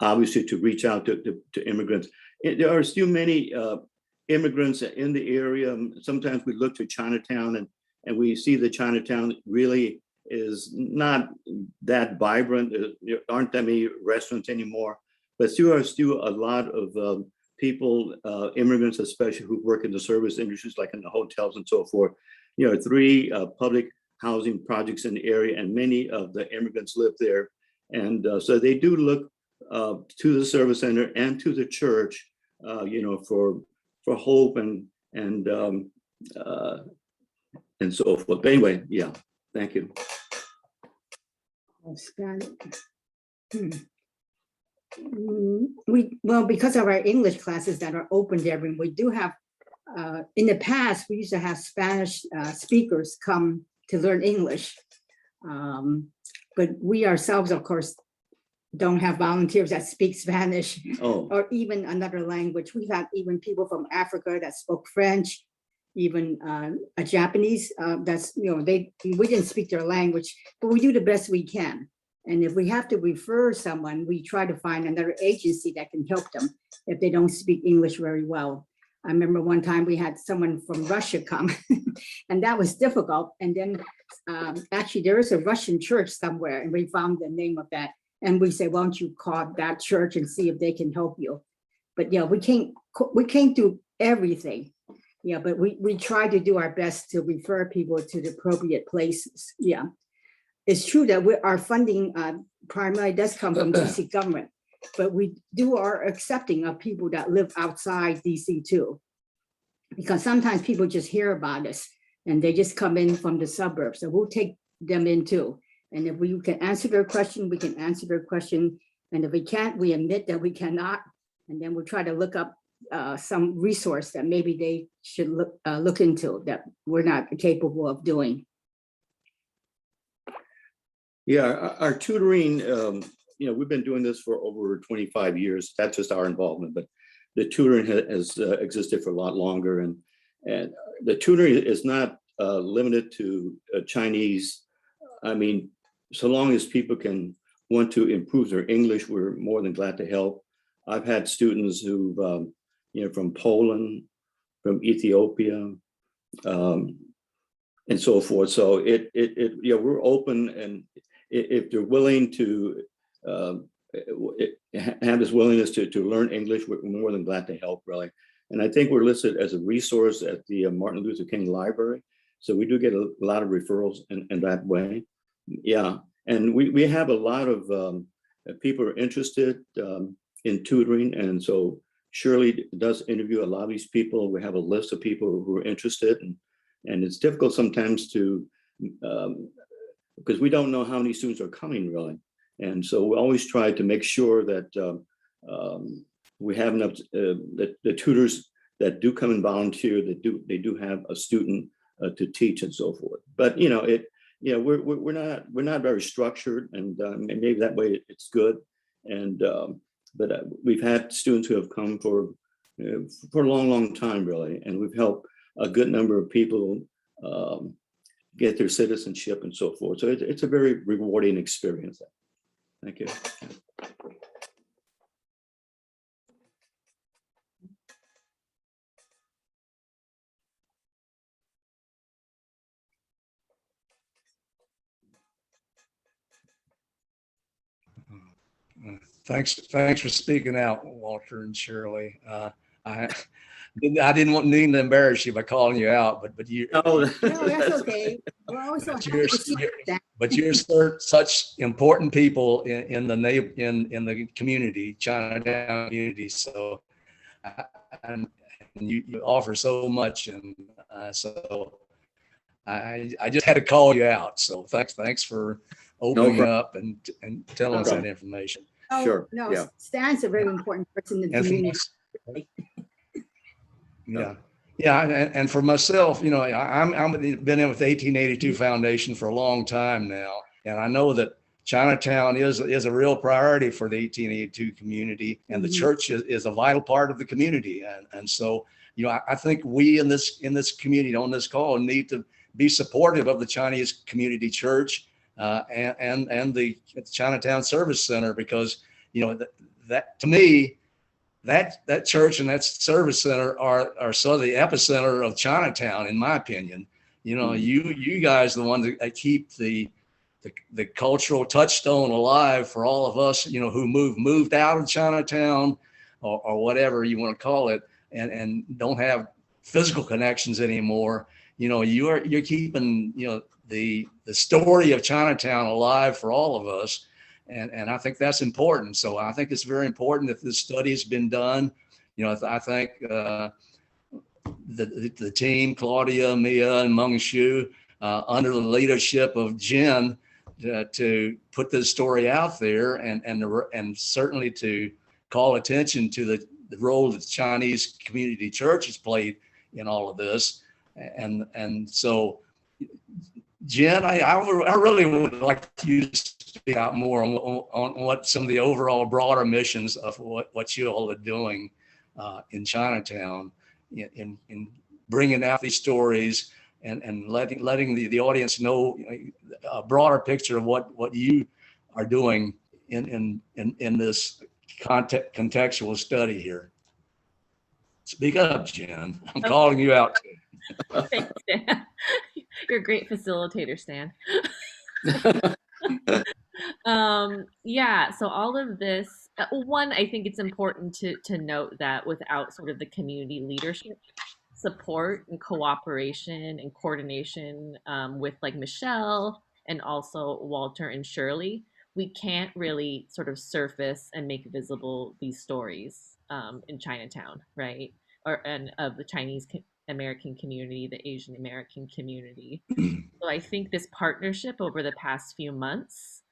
obviously to reach out to immigrants. There are still many immigrants in the area. Sometimes we look to Chinatown and we see that Chinatown really is not that vibrant. There aren't that many restaurants anymore, but there are still a lot of people, immigrants especially, who work in the service industries, like in the hotels and so forth. 3 public housing projects in the area, and many of the immigrants live there. And so they do look to the service center and to the church, for hope and so forth. But anyway, thank you. Because of our English classes that are open to everyone, we do have, in the past, we used to have Spanish speakers come to learn English. But we ourselves, of course, don't have volunteers that speak Spanish or even another language. We've had even people from Africa that spoke French, even a Japanese, we didn't speak their language, but we do the best we can. And if we have to refer someone, we try to find another agency that can help them if they don't speak English very well. I remember one time we had someone from Russia come and that was difficult. And then actually there is a Russian church somewhere, and we found the name of that. And we say, why don't you call that church and see if they can help you? But we can't do everything. But we try to do our best to refer people to the appropriate places. It's true that our funding primarily does come from DC government, but we do our accepting of people that live outside DC too. Because sometimes people just hear about us and they just come in from the suburbs. So we'll take them in too. And if we can answer their question, we can answer their question. And if we can't, we admit that we cannot. And then we'll try to look up some resource that maybe they should look into that we're not capable of doing. Our tutoring, we've been doing this for over 25 years. That's just our involvement, but the tutoring has existed for a lot longer. And the tutoring is not limited to Chinese. I mean, so long as people want to improve their English, we're more than glad to help. I've had students who, from Poland, from Ethiopia, and so forth. So we're open, and if they're willing to have this willingness to learn English, we're more than glad to help, really. And I think we're listed as a resource at the Martin Luther King Library. So we do get a lot of referrals in that way. And we have a lot of people are interested in tutoring. And so Shirley does interview a lot of these people. We have a list of people who are interested, and it's difficult sometimes to, because we don't know how many students are coming, really. And so we always try to make sure that we have enough, that the tutors that do come and volunteer, they do have a student to teach and so forth. But we're not very structured, and maybe that way it's good. And but we've had students who have come for a long time, really, and we've helped a good number of people get their citizenship and so forth. So it's a very rewarding experience. Thank you. Thanks for speaking out, Walter and Shirley. I didn't want need to embarrass you by calling you out, but you. Oh, No, that's okay. We're always so happy to see that. But you're such important people in the community, Chinatown community. So, and you offer so much, and so I just had to call you out. So thanks for opening up and telling us that information. Oh, Sure. no, Yeah. Stan's a very important person in the And for community. and for myself, you know, I'm been in with the 1882 Foundation for a long time now, and I know that Chinatown is a real priority for the 1882 community, and the church is a vital part of the community, and so, you know, I think we in this community on this call need to be supportive of the Chinese Community Church and the Chinatown Service Center, because, you know, that to me, that church and that service center are sort of the epicenter of Chinatown, in my opinion. You know, you guys are the ones that keep the cultural touchstone alive for all of us, you know, who moved out of Chinatown or whatever you want to call it, and don't have physical connections anymore. You know, you're keeping, you know, the story of Chinatown alive for all of us. And I think that's important. So I think it's very important that this study has been done. You know, I think the team, Claudia, Mia, and Meng Shu, under the leadership of Jen, to put this story out there and certainly to call attention to the role that the Chinese Community Church has played in all of this. And so, Jen, I really would like you to speak out more on what some of the overall broader missions of what you all are doing in Chinatown, in bringing out these stories and letting the audience know a broader picture of what you are doing in this contextual study here. Speak up, Jen. I'm calling you out too. Thanks, Stan. You're a great facilitator, Stan. Yeah, so all of this, one, I think it's important to note that without sort of the community leadership support and cooperation and coordination with like Michelle and also Walter and Shirley, we can't really sort of surface and make visible these stories in Chinatown, right? And of the Chinese American community, the Asian American community. So I think this partnership over the past few months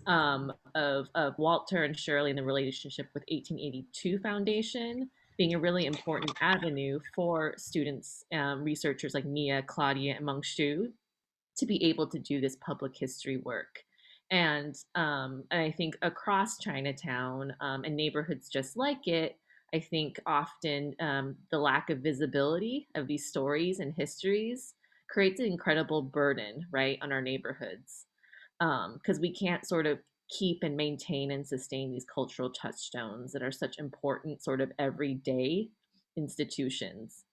of Walter and Shirley and the relationship with 1882 Foundation being a really important avenue for students, researchers like Mia, Claudia, and Meng Shu to be able to do this public history work. And I think across Chinatown and neighborhoods just like it, I think often the lack of visibility of these stories and histories creates an incredible burden, right, on our neighborhoods. Because we can't sort of keep and maintain and sustain these cultural touchstones that are such important sort of everyday institutions.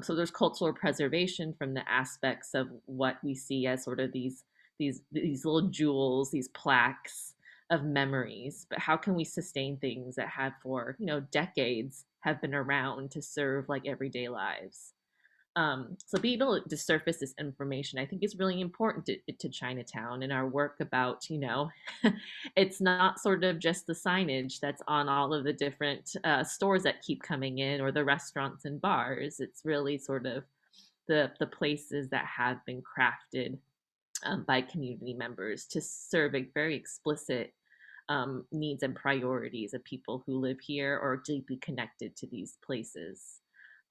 So there's cultural preservation from the aspects of what we see as sort of these little jewels, these plaques of memories, but how can we sustain things that have for, you know, decades have been around to serve like everyday lives? So being able to surface this information, I think is really important to Chinatown and our work about, you know, it's not sort of just the signage that's on all of the different stores that keep coming in or the restaurants and bars. It's really sort of the places that have been crafted by community members to serve a very explicit needs and priorities of people who live here or are deeply connected to these places.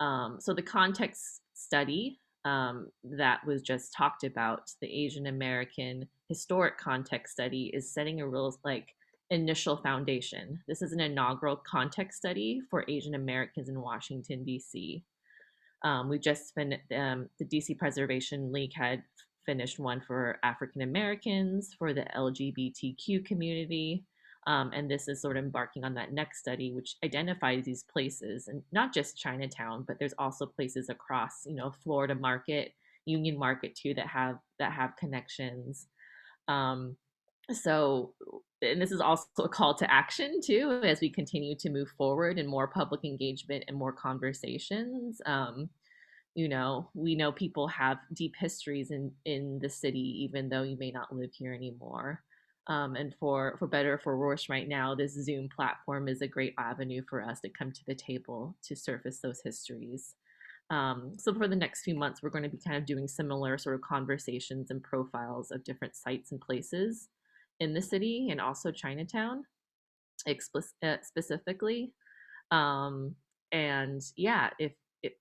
So the context study that was just talked about, the Asian American historic context study, is setting a real like initial foundation. This is an inaugural context study for Asian Americans in Washington, D.C. We just finished, the DC Preservation League had finished one for African Americans, for the LGBTQ community. And this is sort of embarking on that next study, which identifies these places, and not just Chinatown, but there's also places across, you know, Florida Market, Union Market too, that have connections. So, and this is also a call to action too, as we continue to move forward in more public engagement and more conversations. You know, we know people have deep histories in the city, even though you may not live here anymore. And for better or for worse, right now, this Zoom platform is a great avenue for us to come to the table to surface those histories. So for the next few months, we're going to be kind of doing similar sort of conversations and profiles of different sites and places in the city and also Chinatown specifically. And yeah, if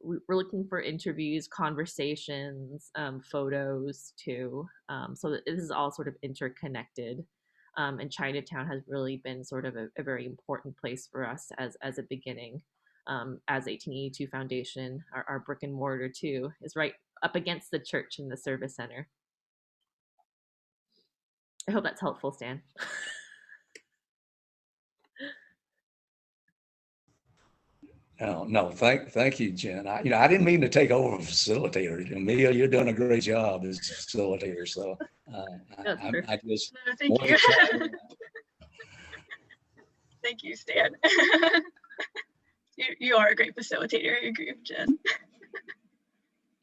we're looking for interviews, conversations, photos too. So that this is all sort of interconnected. And Chinatown has really been sort of a very important place for us as a beginning. As 1882 Foundation, our brick and mortar too, is right up against the church and the service center. I hope that's helpful, Stan. No, thank you, Jen. I didn't mean to take over facilitator. Amelia, you're doing a great job as facilitator. So I just no, thank you. Thank you, Stan. You are a great facilitator. I agree with Jen.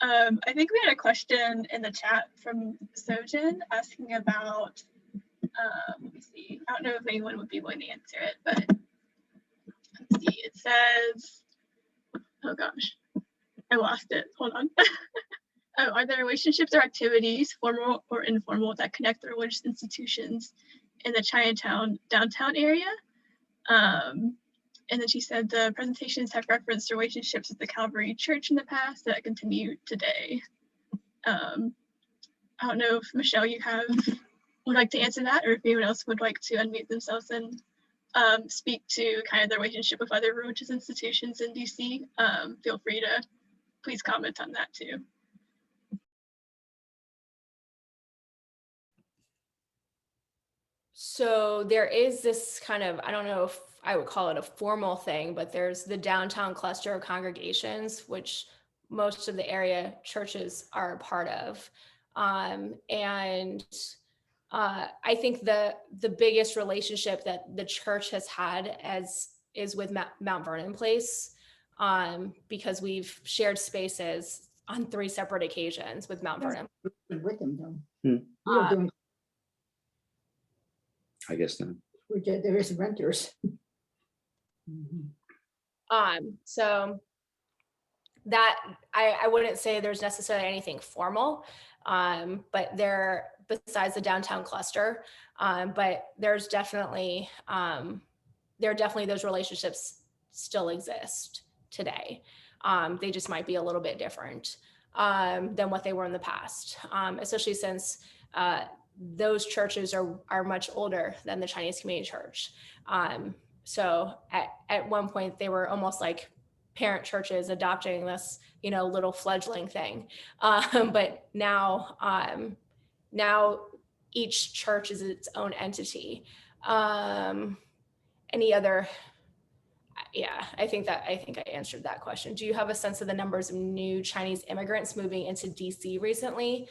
I think we had a question in the chat from Sojin asking about, let me see, I don't know if anyone would be willing to answer it, but let's see, it says, oh gosh, I lost it, hold on. Oh, are there relationships or activities, formal or informal, that connect the religious institutions in the Chinatown downtown area? And then she said the presentations have referenced relationships with the Calvary Church in the past that continue today. I don't know if Michelle, you would like to answer that, or if anyone else would like to unmute themselves and speak to kind of the relationship with other religious institutions in DC. Feel free to please comment on that too. So there is this kind of, I don't know if I would call it a formal thing, but there's the downtown cluster of congregations, which most of the area churches are a part of. And I think the biggest relationship that the church has had is with Mount Vernon Place, because we've shared spaces on 3 separate occasions with Mount Vernon. With them though. I guess not. There is renters. So that I wouldn't say there's necessarily anything formal, but there, besides the downtown cluster, but there's definitely those relationships still exist today. They just might be a little bit different than what they were in the past, especially since those churches are much older than the Chinese Community Church. So at one point they were almost like parent churches adopting this, little fledgling thing. But now each church is its own entity. Any other? Yeah, I think I answered that question. Do you have a sense of the numbers of new Chinese immigrants moving into DC recently,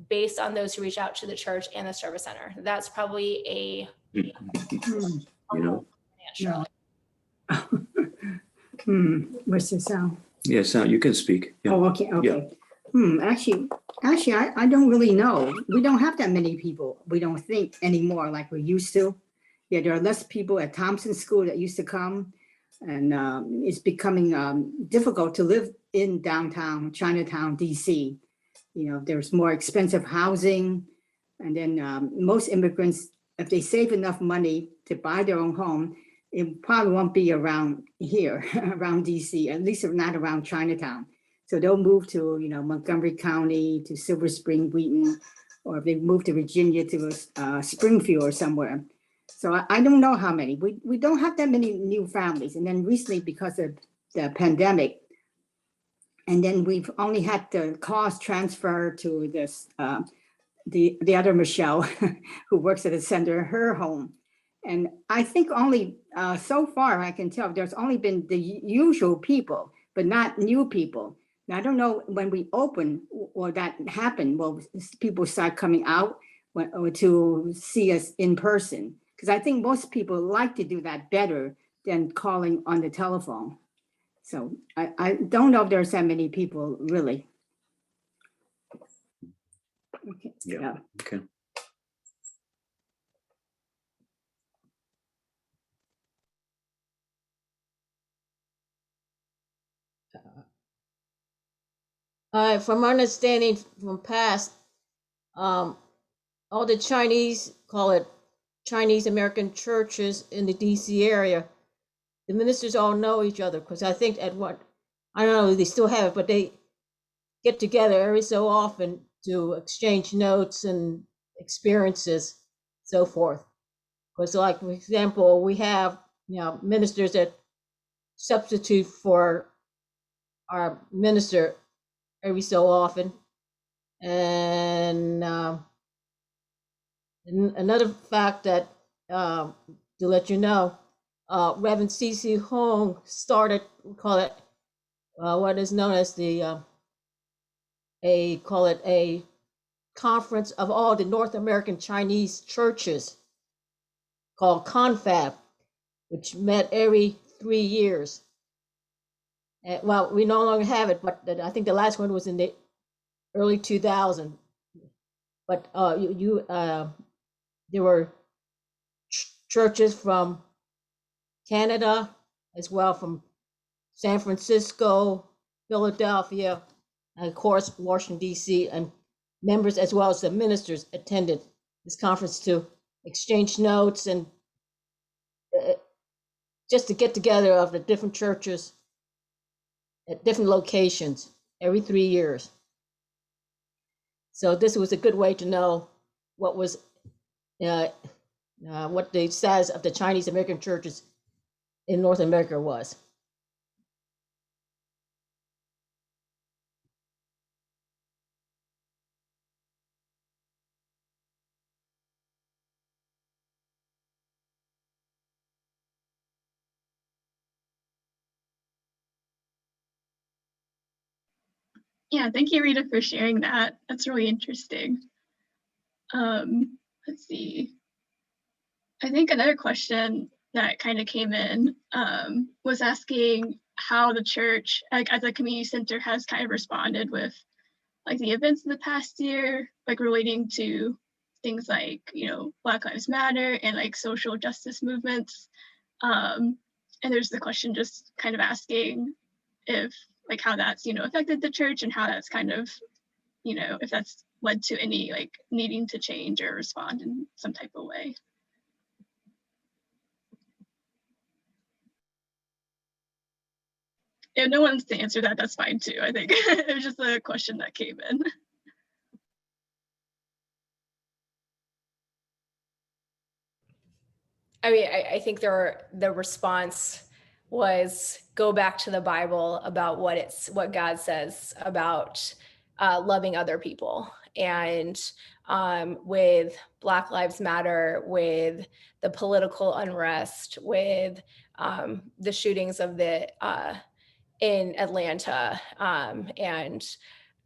based on those who reach out to the church and the service center? That's probably a No. What's the sound? Yeah, sound, you can speak. Yeah. Oh, okay. Yeah. Actually, I don't really know. We don't have that many people. We don't think anymore like we used to. Yeah, there are less people at Thompson School that used to come, and it's becoming difficult to live in downtown Chinatown, DC. There's more expensive housing, and then most immigrants, if they save enough money to buy their own home, it probably won't be around here, around DC, at least not around Chinatown. So they'll move to, Montgomery County, to Silver Spring, Wheaton, or if they move to Virginia to Springfield or somewhere. So I don't know how many. We don't have that many new families. And then recently, because of the pandemic, and then we've only had the cost transfer to this the other Michelle who works at the center, her home. And I think only so far I can tell there's only been the usual people, but not new people. Now, I don't know when we open, will that happen? Will people start coming out? or to see us in person. Because I think most people like to do that better than calling on the telephone. So I don't know if there's that many people really. Okay. Yeah. Okay. From my understanding from past, all the Chinese, call it Chinese American churches in the DC area, the ministers all know each other, because I think at what, I don't know if they still have it, but they get together every so often to exchange notes and experiences, so forth. Because like, for example, we have, ministers that substitute for our minister every so often. And another fact that, to let you know, Reverend C.C. Hong started, we call it, what is known as the, a conference of all the North American Chinese churches called CONFAB, which met every 3 years. Well, we no longer have it, but I think the last one was in the early 2000. But there were churches from Canada, as well from San Francisco, Philadelphia, and of course, Washington, D.C., and members as well as the ministers attended this conference to exchange notes and just to get together of the different churches at different locations every 3 years. So this was a good way to know what was what the status of the Chinese American churches in North America was. Yeah, thank you, Rita, for sharing that. That's really interesting. Let's see. I think another question that kind of came in was asking how the church, like as a community center, has kind of responded with like the events of the past year, like relating to things like, Black Lives Matter and like social justice movements. And there's the question just kind of asking if like how that's, affected the church and how that's kind of, if that's led to any like needing to change or respond in some type of way. If no one wants to answer that, that's fine too. I think it was just a question that came in. I mean, I think the response was go back to the Bible about what God says about loving other people. And with Black Lives Matter, with the political unrest, with the shootings of in Atlanta and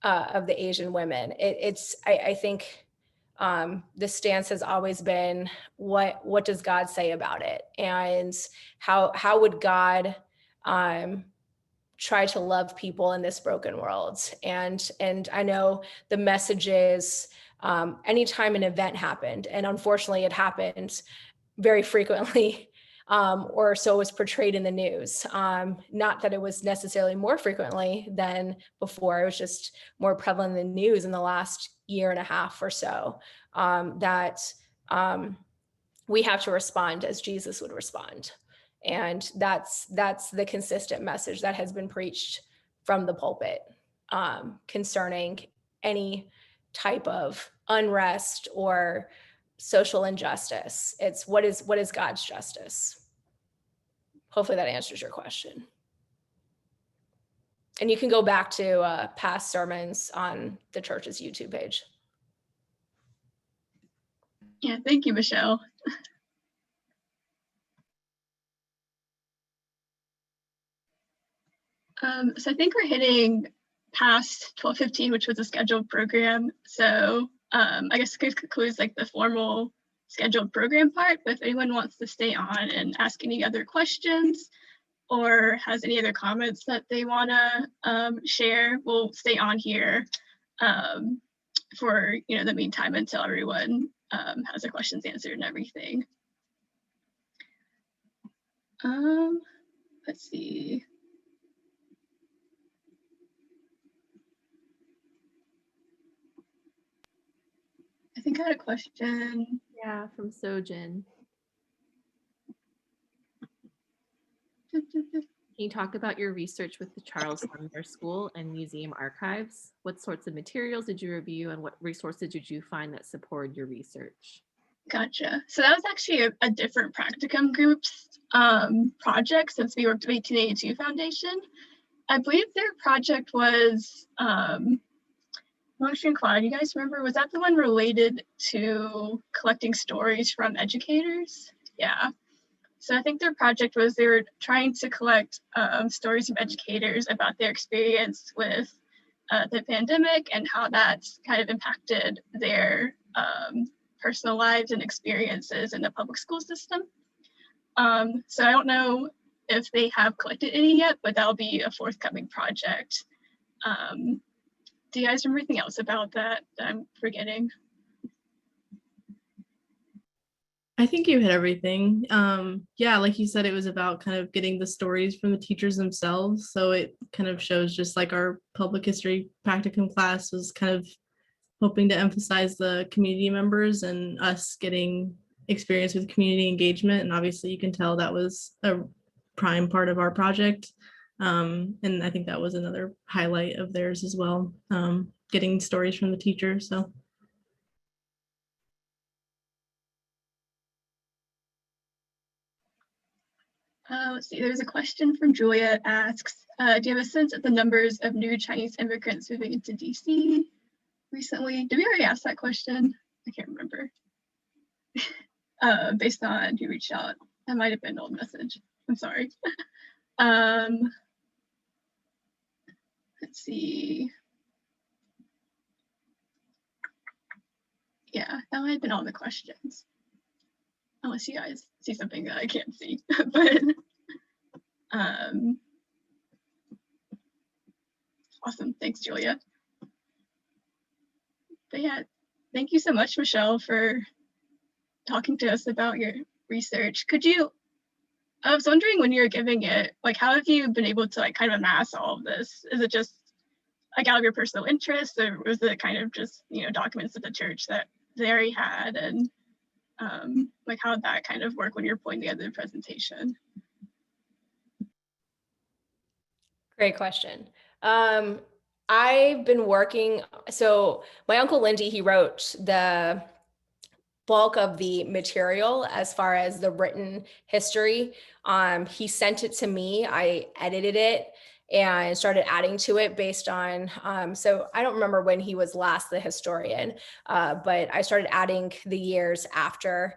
of the Asian women, I think the stance has always been what does God say about it, and how would God try to love people in this broken world. And I know the message is anytime an event happened, and unfortunately it happened very frequently, or so it was portrayed in the news. Not that it was necessarily more frequently than before, it was just more prevalent in the news in the last year and a half or so, that we have to respond as Jesus would respond. And that's the consistent message that has been preached from the pulpit concerning any type of unrest or social injustice. It's what is God's justice? Hopefully that answers your question. And you can go back to past sermons on the church's YouTube page. Yeah, thank you, Michelle. So I think we're hitting past 12:15, which was a scheduled program. So I guess this concludes like the formal scheduled program part, but if anyone wants to stay on and ask any other questions or has any other comments that they want to share, we'll stay on here for the meantime until everyone has their questions answered and everything. Let's see. I think I had a question. Yeah, from Sojin. Can you talk about your research with the Charles Sumner School and Museum archives? What sorts of materials did you review and what resources did you find that supported your research? Gotcha. So that was actually a different practicum group's project since we worked with 1882 Foundation. I believe their project was, Motion Quad, you guys remember, was that the one related to collecting stories from educators? Yeah. So I think their project was they were trying to collect stories from educators about their experience with the pandemic and how that's kind of impacted their personal lives and experiences in the public school system. So I don't know if they have collected any yet, but that'll be a forthcoming project. Do you guys remember anything else about that I'm forgetting? I think you hit everything. Yeah, like you said, it was about kind of getting the stories from the teachers themselves. So it kind of shows just like our public history practicum class was kind of hoping to emphasize the community members and us getting experience with community engagement. And obviously you can tell that was a prime part of our project. And I think that was another highlight of theirs as well, getting stories from the teachers. So. Let's see, there's a question from Julia asks, do you have a sense of the numbers of new Chinese immigrants moving into DC recently? Did we already ask that question? I can't remember. Based on who reached out. That might have been an old message. I'm sorry. Let's see. Yeah, that might have been all the questions. Unless you guys see something that I can't see, but awesome, thanks, Julia. But yeah, thank you so much, Michelle, for talking to us about your research. I was wondering when you were giving it, like, how have you been able to like kind of amass all of this? Is it just like out of your personal interest, or was it kind of just, documents of the church that they already had, and like how did that kind of work when you're putting together the presentation? Great question. I've been working, so my Uncle Lindy, he wrote the bulk of the material as far as the written history. He sent it to me, I edited it and started adding to it based on, so I don't remember when he was last the historian, but I started adding the years after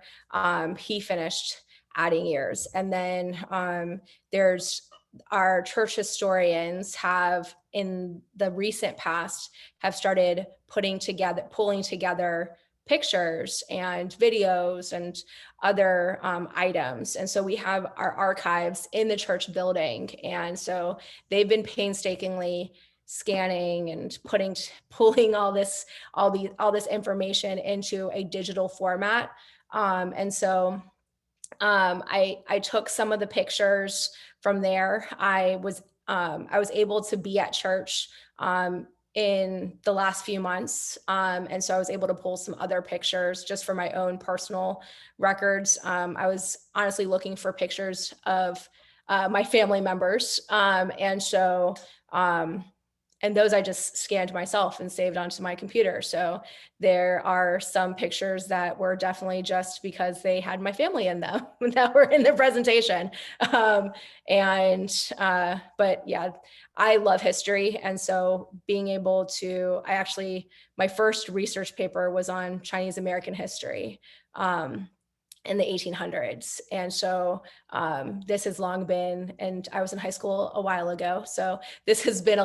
he finished adding years. And then there's our church historians have in the recent past have started pulling together pictures and videos and other items. And so we have our archives in the church building. And so they've been painstakingly scanning and pulling all this information into a digital format. And so I took some of the pictures from there. I was able to be at church in the last few months. And so I was able to pull some other pictures just for my own personal records. I was honestly looking for pictures of my family members. And so, and those I just scanned myself and saved onto my computer. So there are some pictures that were definitely just because they had my family in them that were in the presentation. But yeah, I love history. And so being able to, my first research paper was on Chinese American history. in the 1800s. And so this has long been, and I was in high school a while ago, so this has been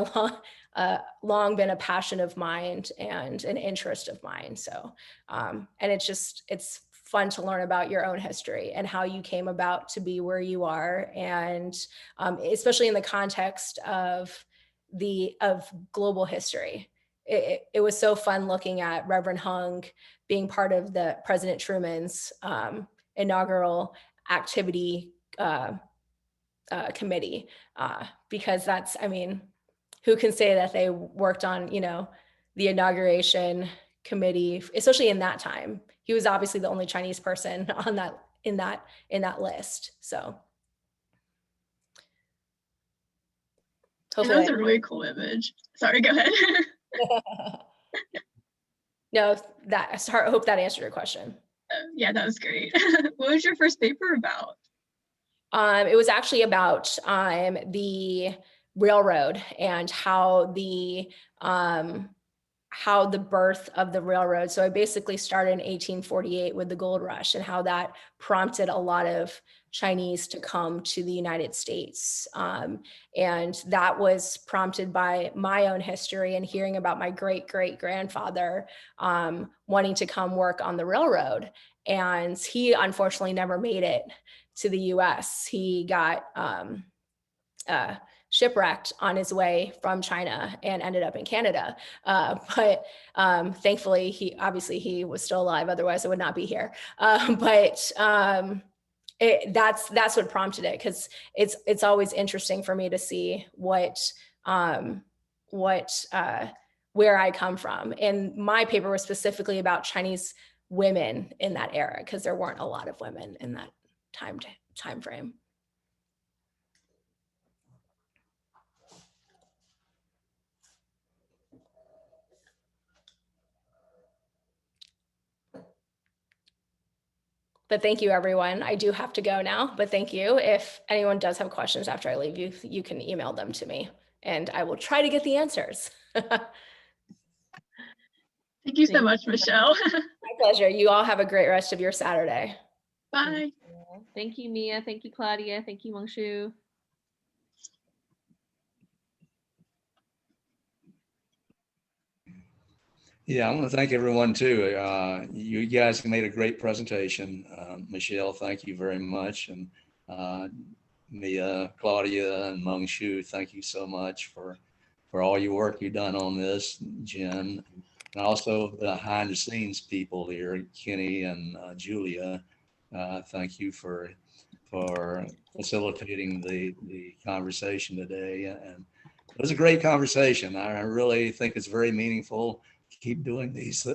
long been a passion of mine and an interest of mine. So, and it's fun to learn about your own history and how you came about to be where you are. And especially in the context of global history. It was so fun looking at Reverend Hung being part of the President Truman's inaugural activity committee, because that's, I mean, who can say that they worked on, you know, the inauguration committee, especially in that time. He was obviously the only Chinese person on that in that list. So and that was a really cool image. Sorry, go ahead. No, I hope that answered your question. Yeah, that was great. What was your first paper about? It was actually about the railroad and how the birth of the railroad. So I basically started in 1848 with the gold rush and how that prompted a lot of Chinese to come to the United States. And that was prompted by my own history and hearing about my great-great-grandfather wanting to come work on the railroad. And he unfortunately never made it to the US. He got shipwrecked on his way from China and ended up in Canada. But thankfully, he was still alive. Otherwise, I would not be here. That's what prompted it, because it's always interesting for me to see where I come from. And my paper was specifically about Chinese women in that era, because there weren't a lot of women in that time frame. But thank you, everyone. I do have to go now, but thank you. If anyone does have questions after I leave, you can email them to me and I will try to get the answers. Thank you so much, Michelle. My pleasure. You all have a great rest of your Saturday. Bye. Thank you, Mia. Thank you, Claudia. Thank you, Mongshu. Yeah, I want to thank everyone too. You guys made a great presentation. Michelle, thank you very much. And Mia, Claudia, and Mongshu, thank you so much for all your work you've done on this, Jen. And also the behind the scenes people here, Kenny and Julia. Thank you for facilitating the conversation today. And it was a great conversation. I really think it's very meaningful. Keep doing these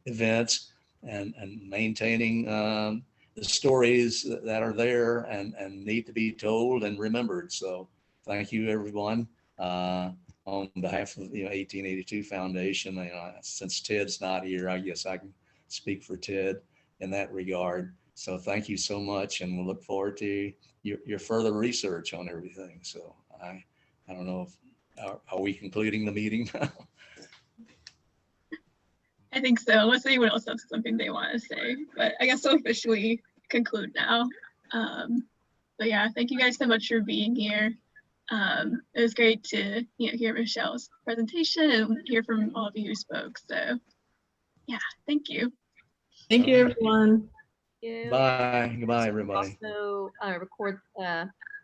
events and maintaining the stories that are there and need to be told and remembered. So thank you, everyone. On behalf of the 1882 Foundation, since Ted's not here, I guess I can speak for Ted in that regard. So thank you so much, and we'll look forward to your further research on everything. So I don't know if are we concluding the meeting now? I think so, unless anyone else has something they want to say. But I guess we'll officially conclude now. But yeah, thank you guys so much for being here. It was great to hear Michelle's presentation and hear from all of you who spoke. So yeah, thank you. Thank you, everyone. Thank you. Bye. Goodbye, everybody. Also record